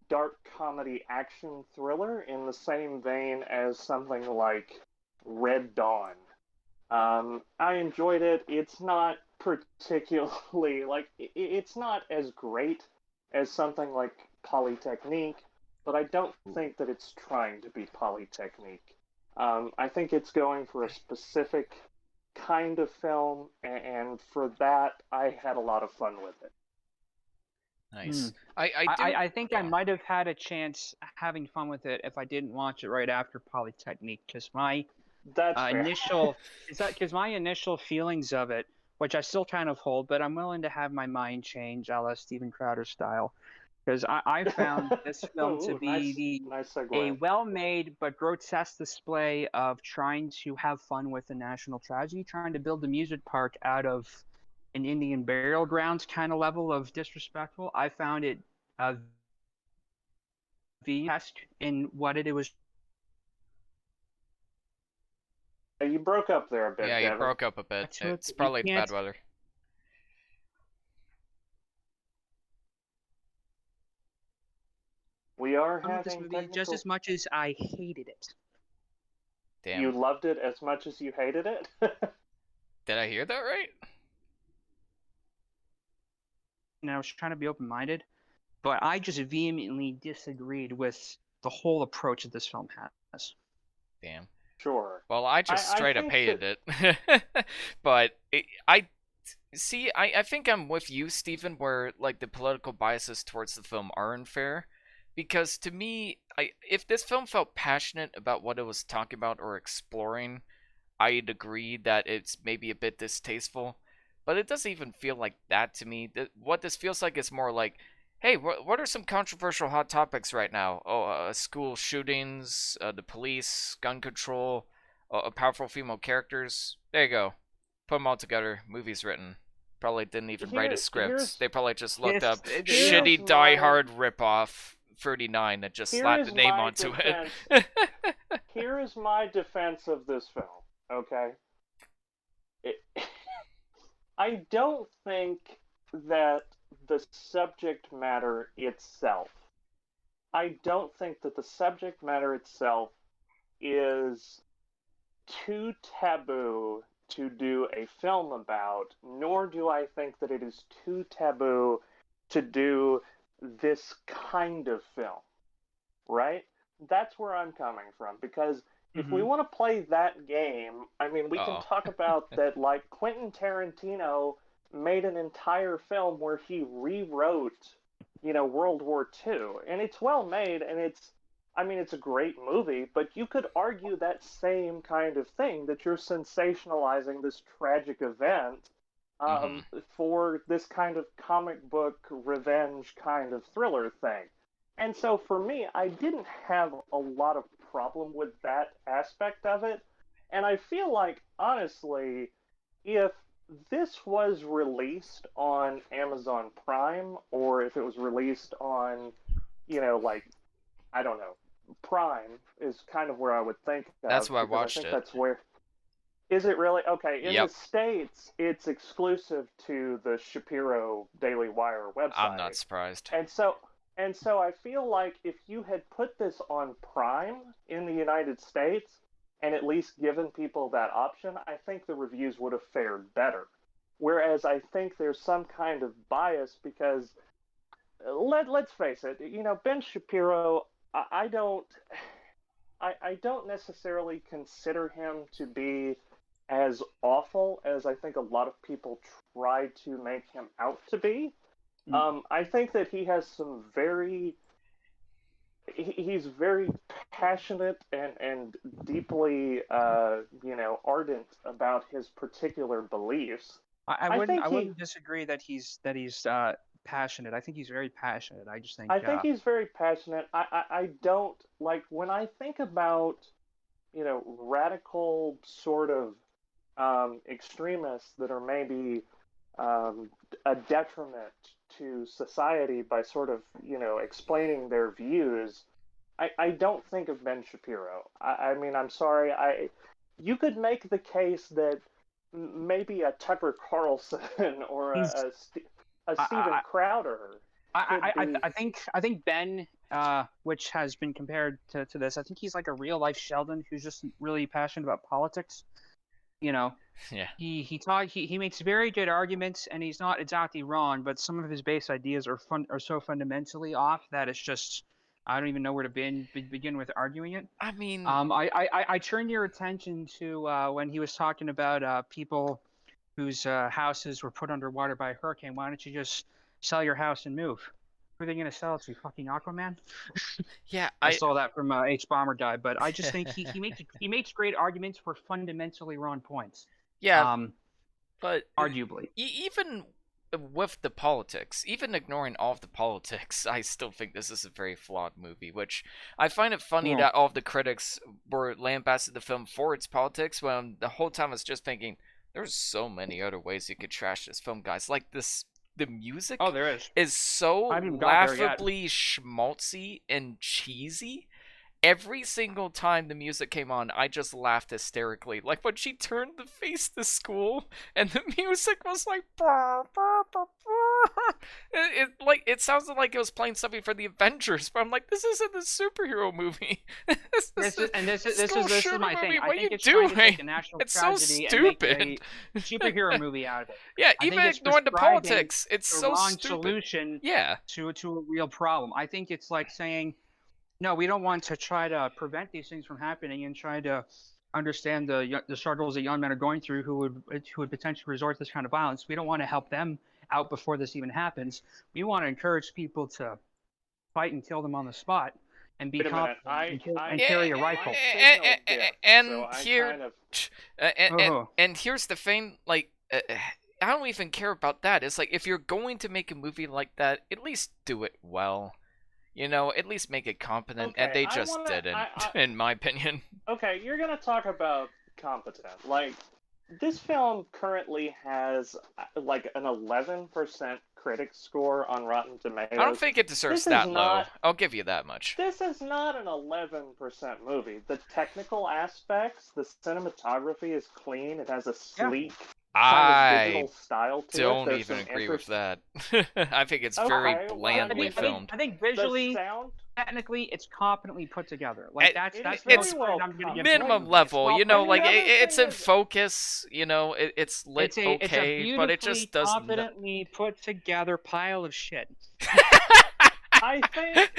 dark comedy action thriller in the same vein as something like Red Dawn. I enjoyed it. It's not particularly it's not as great as something like Polytechnique, but I don't think that it's trying to be Polytechnique. I think it's going for a specific kind of film, and for that, I had a lot of fun with it. Nice. I think I might have had a chance having fun with it if I didn't watch it right after Polytechnique, because my initial feelings of it, which I still kind of hold, but I'm willing to have my mind change, a la Steven Crowder style, because I found this film to be nice a well-made but grotesque display of trying to have fun with the national tragedy, trying to build the amusement park out of an Indian burial grounds kind of level of disrespectful. I found it V-esque in what it was. You broke up there a bit. Yeah, you Devin. broke up a bit. It's probably the bad weather. We are having this movie just as much as I hated it. Damn. You loved it as much as you hated it? Did I hear that right? And I was trying to be open-minded, but I just vehemently disagreed with the whole approach that this film has. Damn. Sure. Well, I just straight up hated it. But See, I think I'm with you, Stephen, where like the political biases towards the film are unfair. Because to me, if this film felt passionate about what it was talking about or exploring, I'd agree that it's maybe a bit distasteful. But it doesn't even feel like that to me. What this feels like is more like, hey, what are some controversial hot topics right now? Oh, school shootings, the police, gun control, powerful female characters. There you go. Put them all together. Movie's written. Probably didn't even write a script. Here's They probably just looked up here's shitty Die my Hard ripoff 39 and just here slapped is the name my onto defense. it. Here is my defense of this film. Okay, it, I don't think that the subject matter itself. I don't think that the subject matter itself is too taboo to do a film about, nor do I think that it is too taboo to do this kind of film, right? That's where I'm coming from because if we want to play that game, I mean, we can talk about that, like Quentin Tarantino made an entire film where he rewrote, World War II, and it's well made, and I mean, it's a great movie, but you could argue that same kind of thing, that you're sensationalizing this tragic event for this kind of comic book revenge kind of thriller thing. And so for me, I didn't have a lot of problem with that aspect of it. And I feel like, honestly, if this was released on Amazon Prime, or if it was released on, like, I don't know, Prime is kind of where I would think of. That's where I because watched think it. that's where. Is it really? Okay, in Yep. the States, it's exclusive to the Shapiro Daily Wire website. I'm not surprised. And so I feel like if you had put this on Prime in the United States and at least given people that option, I think the reviews would have fared better. Whereas I think there's some kind of bias because let's face it, Ben Shapiro, I don't necessarily consider him to be as awful as I think a lot of people try to make him out to be. I think that he has some he's very passionate and deeply, ardent about his particular beliefs. I wouldn't disagree that he's passionate. I think he's very passionate. I just think I think he's very passionate. I don't like when I think about, radical sort of extremists that are maybe a detriment to society by sort of, explaining their views. I don't think of Ben Shapiro. I mean, I'm sorry. You could make the case that maybe a Tucker Carlson or a Steven Crowder. I think Ben, which has been compared to this, I think he's like a real life Sheldon who's just really passionate about politics. Yeah. He makes very good arguments, and he's not exactly wrong, but some of his base ideas are so fundamentally off that it's just I don't even know where to begin with arguing it. I mean, I turned your attention to when he was talking about people whose houses were put underwater by a hurricane. Why don't you just sell your house and move? Who are they going to sell it to? Fucking Aquaman? Yeah, I saw that from H Bomber Guy, but I just think he makes great arguments for fundamentally wrong points. Yeah, but arguably, even with the politics, even ignoring all of the politics, I still think this is a very flawed movie, which I find it funny that all of the critics were lambasted the film for its politics, when the whole time I was just thinking, there's so many other ways you could trash this film, guys. Like the music there is so laughably schmaltzy and cheesy. Every single time the music came on, I just laughed hysterically. Like when she turned to face the school and the music was like, bah, bah, bah, bah. It sounded like it was playing something for the Avengers, but I'm like, this isn't a superhero movie. this is my thing. What I think are you it's doing? Trying to take a national It's so tragedy stupid. And make a superhero movie out of it. Yeah, even ignoring the politics, it's so wrong stupid. Solution. Yeah. To a real problem. I think it's like saying, no, we don't want to try to prevent these things from happening and try to understand the struggles that young men are going through who would potentially resort to this kind of violence. We don't want to help them out before this even happens. We want to encourage people to fight and kill them on the spot and be Wait a minute. confident and Yeah, carry a rifle. and here, Oh. and here's the thing, like, I don't even care about that. It's like, if you're going to make a movie like that, at least do it well. You know, at least make it competent, and Okay, they just didn't, in my opinion. Okay, you're gonna talk about competent. Like, this film currently has like an 11% critic score on Rotten Tomatoes. I don't think it deserves that low. I'll give you that much. This is not an 11% movie. The technical aspects, the cinematography is clean. It has a sleek kind of digital style to don't it. even agree with that. I think it's very blandly filmed. I think visually, technically, it's competently put together. Like that's the most part I'm gonna give minimum level. You know, like it's in focus. You know, it's lit okay, but it just doesn't. Competently put together pile of shit. I think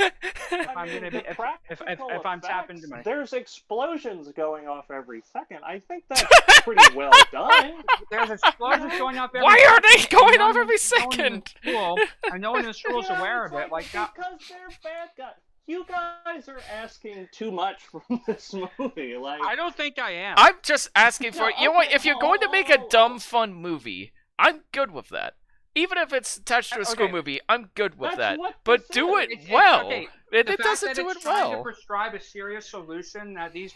if I'm tapping into my, there's explosions going off every second. I think that's pretty well done. There's explosions going off every Why are they going off every second? And no one in the school is aware of it. Like because they're bad guys. You guys are asking too much from this movie. Like, I don't think I am. I'm just asking for you know what? If you're going to make a dumb fun movie, I'm good with that. Even if it's attached to a school movie, I'm good with that. But do it well. It doesn't do it well. To prescribe a serious solution that these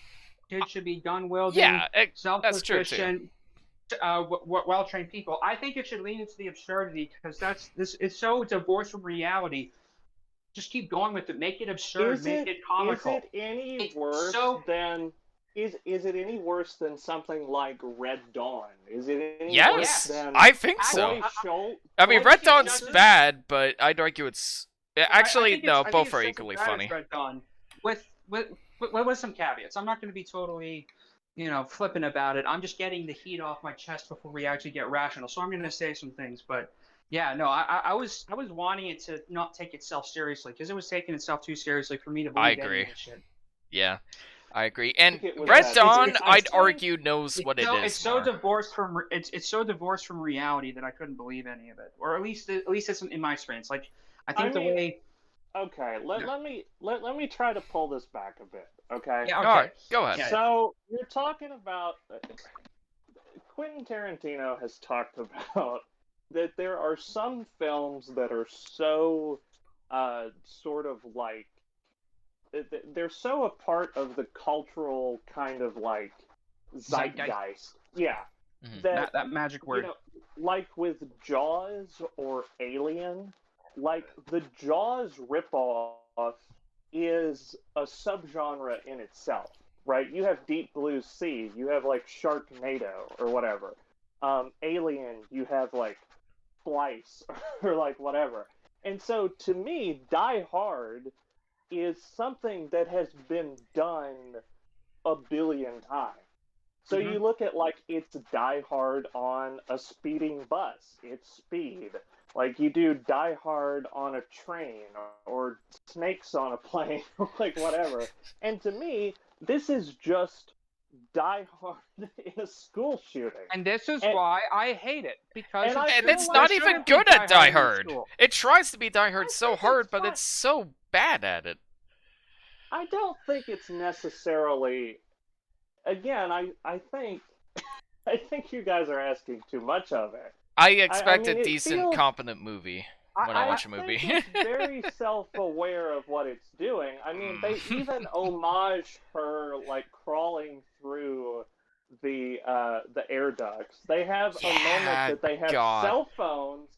kids should be gun-wielding, self-sufficient, well-trained people. I think it should lean into the absurdity because it's so divorced from reality. Just keep going with it. Make it absurd. Make it comical. Is it any worse than? Is it any worse than something like Red Dawn? Is it any worse than? I think so. I mean, Red Dawn's bad, but I'd argue it's actually no. Both are equally funny. Red Dawn, with some caveats. I'm not going to be totally, flippant about it. I'm just getting the heat off my chest before we actually get rational. So I'm going to say some things, but yeah, no, I was wanting it to not take itself seriously because it was taking itself too seriously for me to believe. I agree. Any of this shit. Yeah. I agree, and Red Dawn, I'd argue, knows what it is. It's so divorced from it's so divorced from reality that I couldn't believe any of it, or at least it's in my experience. Like I think the way. Okay, let me try to pull this back a bit. Okay. Yeah. Okay. All right, go ahead. So you're talking about Quentin Tarantino has talked about that there are some films that are so sort of like. They're so a part of the cultural kind of like zeitgeist. Yeah. Mm-hmm. That magic word. Like with Jaws or Alien, like the Jaws ripoff is a subgenre in itself, right? You have Deep Blue Sea, you have like Sharknado or whatever. Alien, you have like Splice or like whatever. And so to me, Die Hard is something that has been done a billion times. So you look at like it's Die Hard on a speeding bus, it's Speed. Like you do Die Hard on a train or snakes on a plane, like whatever. And to me, this is just Die Hard in a school shooting. And this is why I hate it because it's not even good at Die Hard. It tries to be Die Hard so hard, but it's so bad at it. I don't think it's necessarily. Again, I think you guys are asking too much of it. I expect a decent, competent movie when I watch a movie. It's very self-aware of what it's doing. I mean, they even homage her like crawling through the air ducts. They have a moment that they have cell phones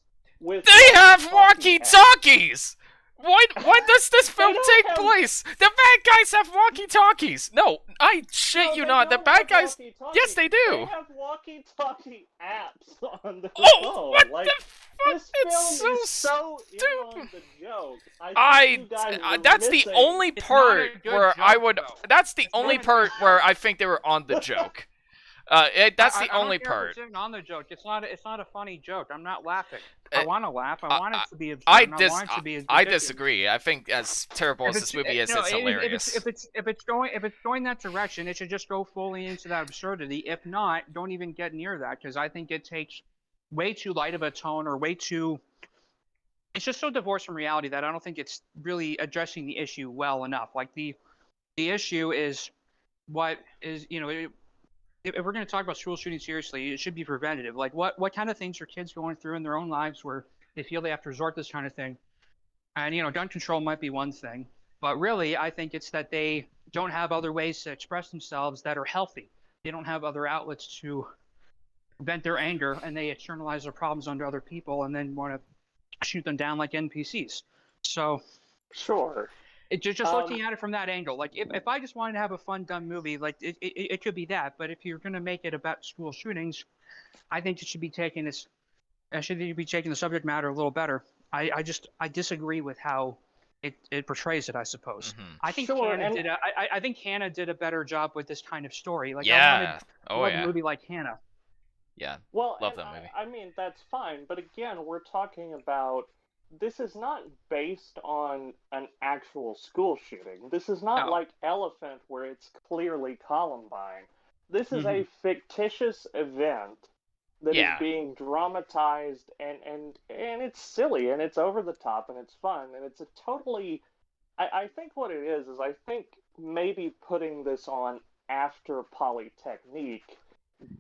with. They have walkie-talkies. Why does this film take place? The bad guys have walkie-talkies. No, I shit you not. The bad guys. Yes, they do. They have walkie-talkie apps on the phone. What like, the fuck? This film is so stupid. on the joke. That's the only part where I would. That's the only part where I think they were on the joke. That's I the don't only care if part. it's in on the joke. It's not a funny joke. I'm not laughing. Uh, I want to laugh. I want it to be I absurd. And I want it to be I ridiculous. disagree. I think as terrible as this movie is, no, it's hilarious. if it's going that direction, it should just go fully into that absurdity. If not, don't even get near that, because I think it takes way too light of a tone, or way too. It's just so divorced from reality that I don't think it's really addressing the issue well enough. Like the issue is what is, if we're going to talk about school shooting seriously, it should be preventative. Like what kind of things are kids going through in their own lives where they feel they have to resort to this kind of thing? And gun control might be one thing, but really I think it's that they don't have other ways to express themselves that are healthy. They don't have other outlets to vent their anger, and they externalize their problems onto other people and then want to shoot them down like NPCs. So Sure. just looking at it from that angle, like if I just wanted to have a fun, dumb movie, like it could be that. But if you're going to make it about school shootings, I think it should be taking this. I should be taking the subject matter a little better. I disagree with how it portrays it, I suppose. Mhm. I think Sure, Hannah and- did I think Hannah did a better job with this kind of story. Like Yeah. I Oh wanted a yeah. movie like Hannah. Yeah. Well, Love and that movie. I mean, that's fine, but again, we're talking about this is not based on an actual school shooting. This is not No. like Elephant, where it's clearly Columbine. This is a fictitious event that is Yeah. being dramatized, and it's silly, and it's over the top, and it's fun, and it's a totally. I think what it is I think maybe putting this on after Polytechnique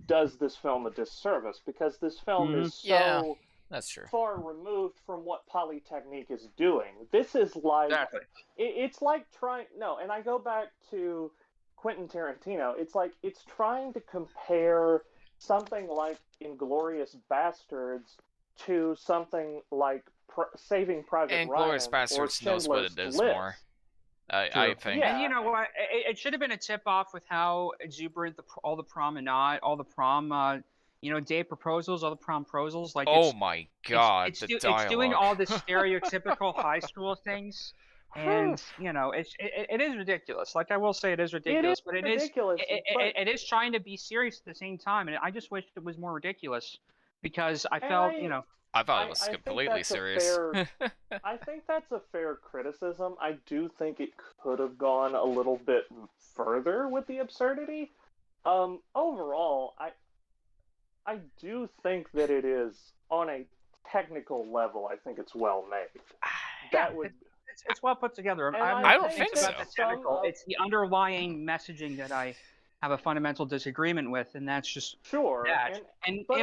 does this film a disservice, because this film is so Yeah. That's true. far removed from what Polytechnique is doing. This is like Exactly. it's like trying and I go back to Quentin Tarantino. It's like it's trying to compare something like Inglourious Bastards to something like Saving Private Ryan Inglourious Basterds or knows what it Schindler's is List. more. I think. Yeah. And you know what? It should have been a tip off with how exuberant all the promenade, all the prom, day proposals, all the promposals. Like Oh my god, it's the doing dialogue. all the stereotypical high school things, and it is ridiculous. Like I will say, it is ridiculous, but it is ridiculous. it is trying to be serious at the same time, and I just wish it was more ridiculous, because I And felt I thought it was I think completely that's a serious. I think that's a fair criticism. I do think it could have gone a little bit further with the absurdity. Overall, I do think that it is on a technical level. I think it's well made. That would. it's well put together. And I don't think it's so. about the technical. It's the underlying messaging that I have a fundamental disagreement with, and that's just Sure. that. but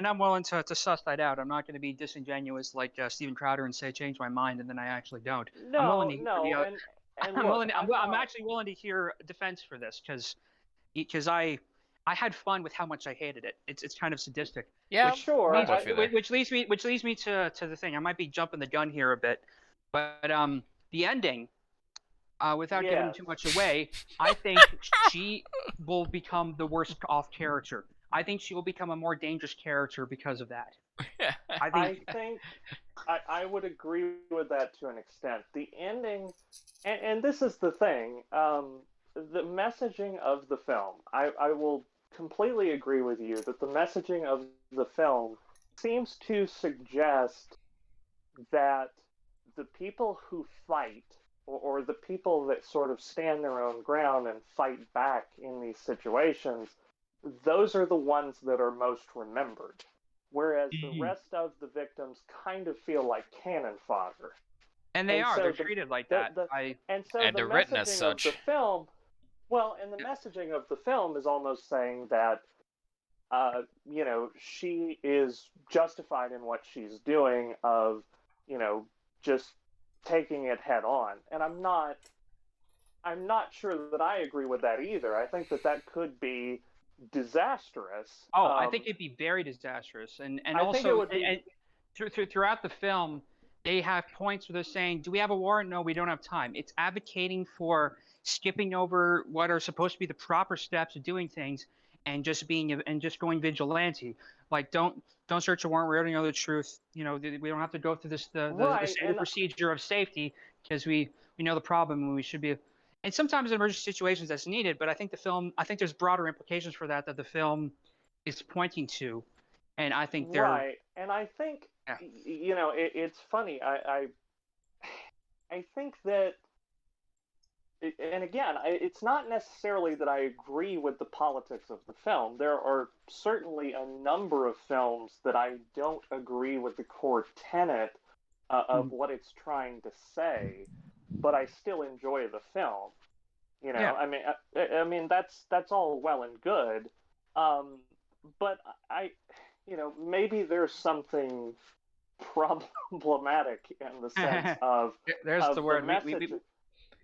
I'm willing to suss that out. I'm not going to be disingenuous like Steven Crowder and say change my mind, and then I actually don't. I'm willing to I'm actually willing to hear defense for this, because I had fun with how much I hated it. It's kind of sadistic. Yeah, sure. I'm with you there. Which leads me to the thing. I might be jumping the gun here a bit, but the ending, without giving too much away, I think she will become the worst off character. I think she will become a more dangerous character because of that. I think I would agree with that to an extent. The ending, and this is the thing, the messaging of the film, I will completely agree with you that the messaging of the film seems to suggest that the people who fight, or the people that sort of stand their own ground and fight back in these situations, those are the ones that are most remembered. Whereas the rest of the victims kind of feel like cannon fodder. And they're treated like that. And so And the they're written as messaging such. of the film, and the messaging of the film is almost saying that, she is justified in what she's doing of, just taking it head on. And I'm not sure that I agree with that either. I think that could be disastrous. I think it'd be very disastrous, and also throughout the film, they have points where they're saying, "Do we have a warrant? No, we don't have time." It's advocating for skipping over what are supposed to be the proper steps of doing things, and just going vigilante. Like, don't search a warrant. We already know the truth. We don't have to go through the standard procedure of safety, because we know the problem, and we should be. and sometimes in emergency situations that's needed. But I think there's broader implications for that the film is pointing to, and I think they're right. And I think, yeah. it's funny. I think that, and again, it's not necessarily that I agree with the politics of the film. There are certainly a number of films that I don't agree with the core tenet of what it's trying to say, but I still enjoy the film. Yeah. I mean that's all well and good, but maybe there's something problematic in the sense of there's the word. message.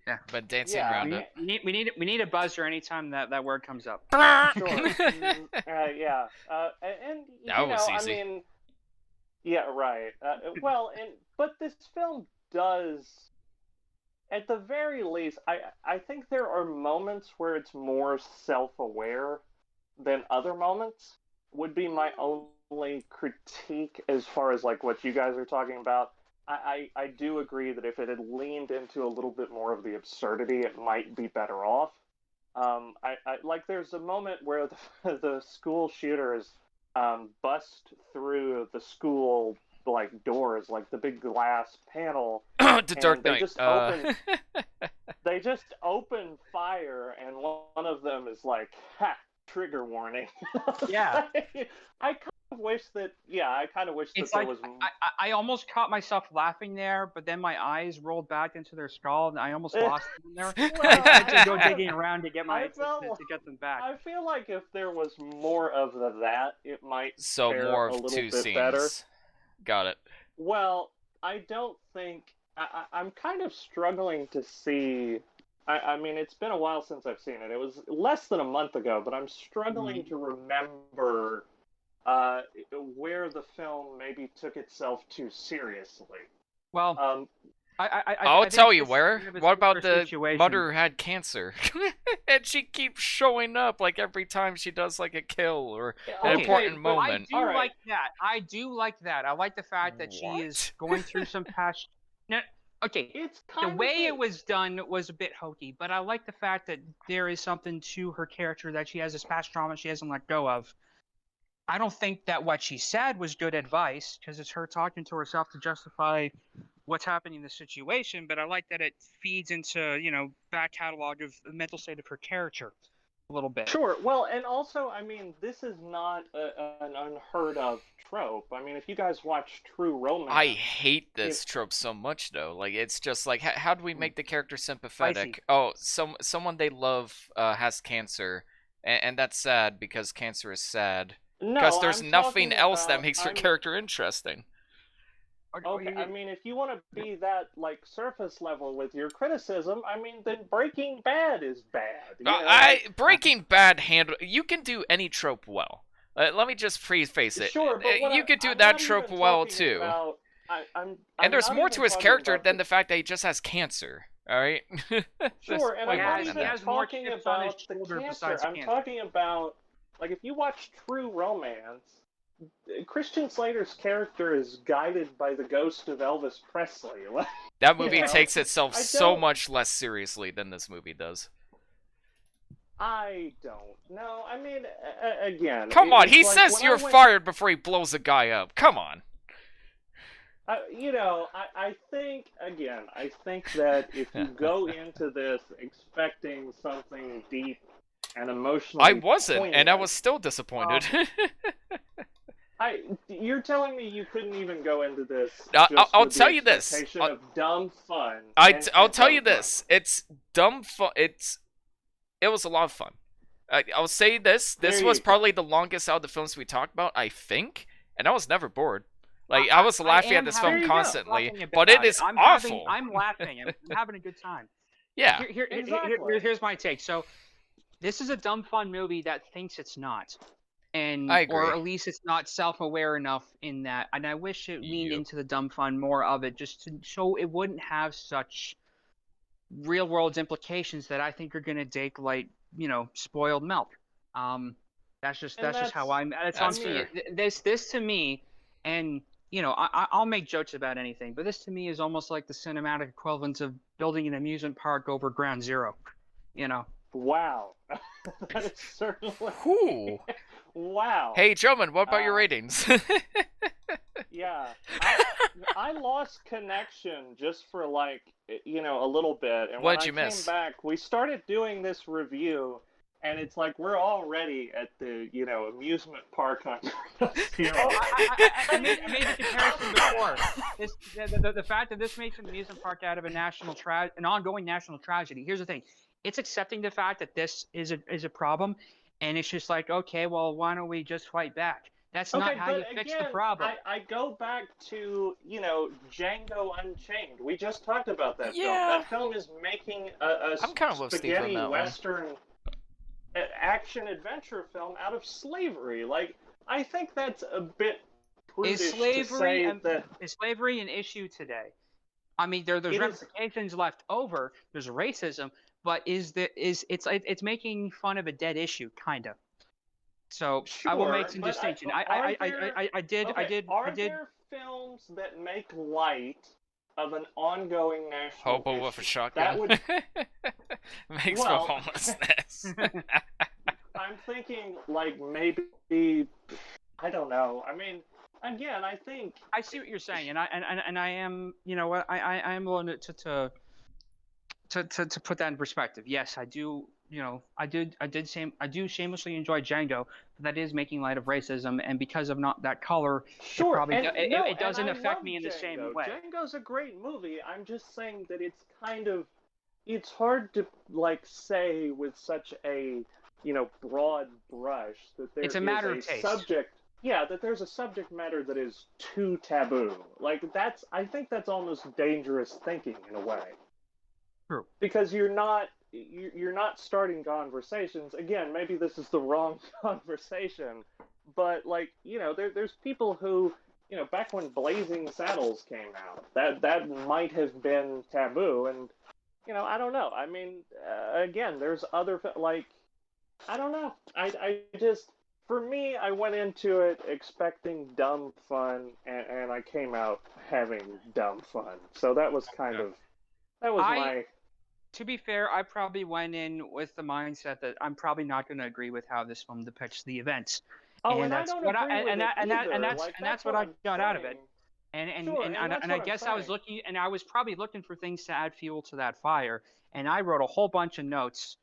Yeah. But dancing around it. We need a buzzer anytime that word comes up. Sure. Yeah. And that was easy. I mean, yeah, right. But this film does, at the very least, I think there are moments where it's more self-aware than other moments. Would be my only critique as far as like what you guys are talking about. I do agree that if it had leaned into a little bit more of the absurdity, it might be better off. I like there's a moment where the school shooters bust through the school like doors, like the big glass panel. The Dark Knight. They just open fire, and one of them is like, "Ha! Trigger warning." Yeah. I kind of wish that. Yeah, I kind of wish that It's there like was. I almost caught myself laughing there, but then my eyes rolled back into their skull, and I almost lost them there. I had to go digging around to get to get them back. I feel like if there was more of that, it might so fare more a of little two bit scenes. better. Got it. Well, I don't think I'm kind of struggling to see. I mean, it's been a while since I've seen it. It was less than a month ago, but I'm struggling to remember where the film maybe took itself too seriously. Well, I'll tell you where. What about the situation. mother had cancer, and she keeps showing up like every time she does like a kill or an important moment. I do like that. I do like that. I like the fact that she is going through some past. No, okay. It's the way it was done was a bit hokey, but I like the fact that there is something to her character that she has this past trauma she hasn't let go of. I don't think that what she said was good advice because it's her talking to herself to justify what's happening in the situation, but I like that it feeds into, back catalog of the mental state of her character a little bit. Sure. Well, and also, I mean, this is not an unheard of trope. I mean, if you guys watch True Romance... I hate this trope so much, though. Like, it's just like, how do we make the character sympathetic? Oh, someone they love has cancer, and that's sad because cancer is sad. Because there's nothing else that makes your character interesting. Okay, I mean, if you want to be that, like, surface level with your criticism, I mean, then Breaking Bad is bad. Breaking Bad you can do any trope well. Let me just preface it. Sure, but you could do that trope well, too. And there's more to his character than the fact that he just has cancer. All right? Sure, and I'm not even talking about the cancer. I'm talking about, like, if you watch True Romance, Christian Slater's character is guided by the ghost of Elvis Presley. That movie takes itself so much less seriously than this movie does. I don't know. I mean, again... Come on, he says you're fired before he blows a guy up. Come on. I think, again, that if you go into this expecting something deep and emotionally I wasn't, poignant, and I was still disappointed. You're telling me you couldn't even go into this I'll tell you this. Of dumb fun. I'll tell you this. It's dumb fun. It was a lot of fun. I'll say this. This was probably the longest out of the films we talked about, I think. And I was never bored. Like, I was laughing at this film constantly. But it is awful. I'm laughing. I'm having a good time. Yeah. Here's my take. So, this is a dumb fun movie that thinks it's not. And I agree. Or at least it's not self-aware enough in that. And I wish it leaned into the dumb fun more of it, just so it wouldn't have such real-world implications that I think are going to take, like, spoiled milk. That's just how I'm. That's how I'm seeing it. This to me, and you know, I'll make jokes about anything, but this to me is almost like the cinematic equivalent of building an amusement park over Ground Zero. You know. Wow, that is certainly Whew. wow. Hey, gentlemen, what about your ratings? Yeah, I lost connection just for like a little bit, and What'd when you I miss? came back, we started doing this review, and it's like we're already at the amusement park on Zero. I made the comparison before. The fact that this makes an amusement park out of an ongoing national tragedy. Here's the thing: it's accepting the fact that this is a problem, and it's just like, okay, well, why don't we just fight back? That's not how you fix the problem. I go back to Django Unchained. We just talked about that film. Yeah. That film is making a I'm kind of with Steve on spaghetti that western action adventure film out of slavery. Like, I think that's a bit prudish Is to say that. is slavery an issue today? I mean, there's ramifications left over. There's racism, but it's making fun of a dead issue, kind of. So Sure, I will make some but distinction. are I did. there films that make light of an ongoing national Hobo issue? with a shotgun. That would makes Well- for homelessness. I'm thinking like maybe I don't know. I mean, again, I think I see what you're saying, and I am, you know what, I am willing to put that in perspective. Yes, I do. You know, I do shamelessly enjoy Django, but that is making light of racism, and because of not that color, sure, it probably and, no, it doesn't and I affect love me in the same Django. way. Django's a great movie. I'm just saying that it's hard to like say with such a broad brush that there It's a is matter of taste. subject. Yeah, that there's a subject matter that is too taboo. Like I think that's almost dangerous thinking in a way. True. Because you're not starting conversations. Again, maybe this is the wrong conversation, but like there's people who back when Blazing Saddles came out, that might have been taboo, and I don't know. I mean, again, there's other like I don't know. I just for me, I went into it expecting dumb fun, and I came out having dumb fun. So that was my. To be fair, I probably went in with the mindset that I'm probably not going to agree with how this film depicts the events. Oh, and that's I don't what agree with it either. Like, that's what I got out of it. And Sure, I guess I was looking, and I was probably looking for things to add fuel to that fire. And I wrote a whole bunch of notes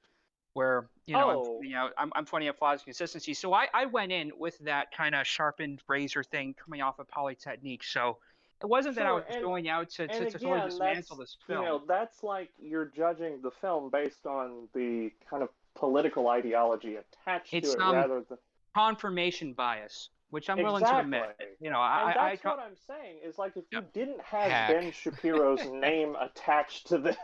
where I'm pointing out flaws and consistency. So I went in with that kind of sharpened razor thing coming off of Polytechnique. So it wasn't that I was going out to totally dismantle this film. That's like you're judging the film based on the kind of political ideology attached to it, rather than confirmation bias, which I'm willing to admit. That's what I'm saying is like if you didn't have Ben Shapiro's name attached to this.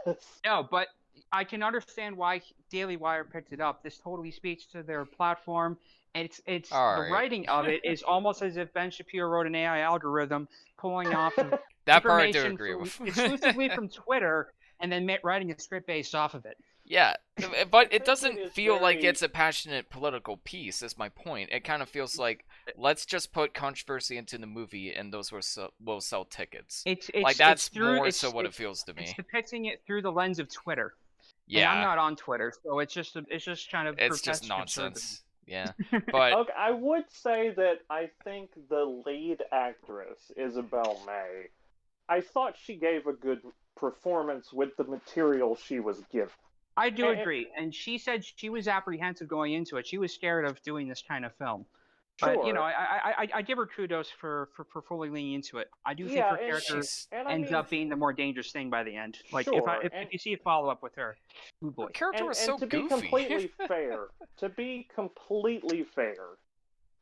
No, but I can understand why Daily Wire picked it up. This totally speaks to their platform. It's the writing of it is almost as if Ben Shapiro wrote an AI algorithm pulling off of that part I do agree with. exclusively from Twitter and then writing a script based off of it. Yeah, but it doesn't feel like it's a passionate political piece, is my point. It kind of feels like, let's just put controversy into the movie and those will sell tickets. That's more so what it feels to me. It's depicting it through the lens of Twitter. Yeah. And I'm not on Twitter, so it's just kind of... It's just nonsense. Yeah, but... Okay, I would say that I think the lead actress, Isabel May, I thought she gave a good performance with the material she was given. I do agree, and she said she was apprehensive going into it. She was scared of doing this kind of film. But, sure. I give her kudos for fully leaning into it. I do think her character ends up being the more dangerous thing by the end. Like, if you see a follow-up with her, oh boy. Her character was so goofy. To be completely fair,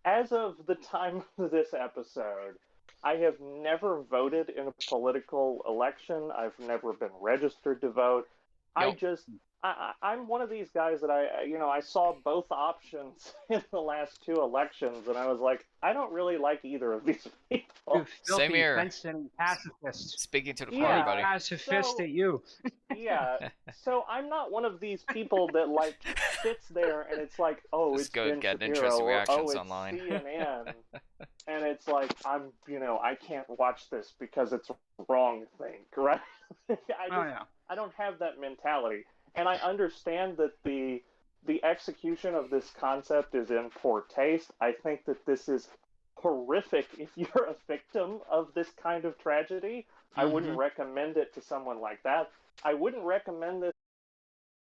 as of the time of this episode, I have never voted in a political election. I've never been registered to vote. Yep. I'm one of these guys that I saw both options in the last two elections, and I was like, I don't really like either of these people. Same here. Pacifist. Speaking to the party, buddy. Pacifist at you. Yeah. So I'm not one of these people that like sits there and it's like, oh, Let's it's go Ben get Shapiro, interesting reactions it's online. CNN. and it's like I can't watch this because it's wrong thing, right? Yeah. I don't have that mentality, and I understand that the execution of this concept is in poor taste. I think that this is horrific if you're a victim of this kind of tragedy. I wouldn't recommend it to someone like that. I wouldn't recommend this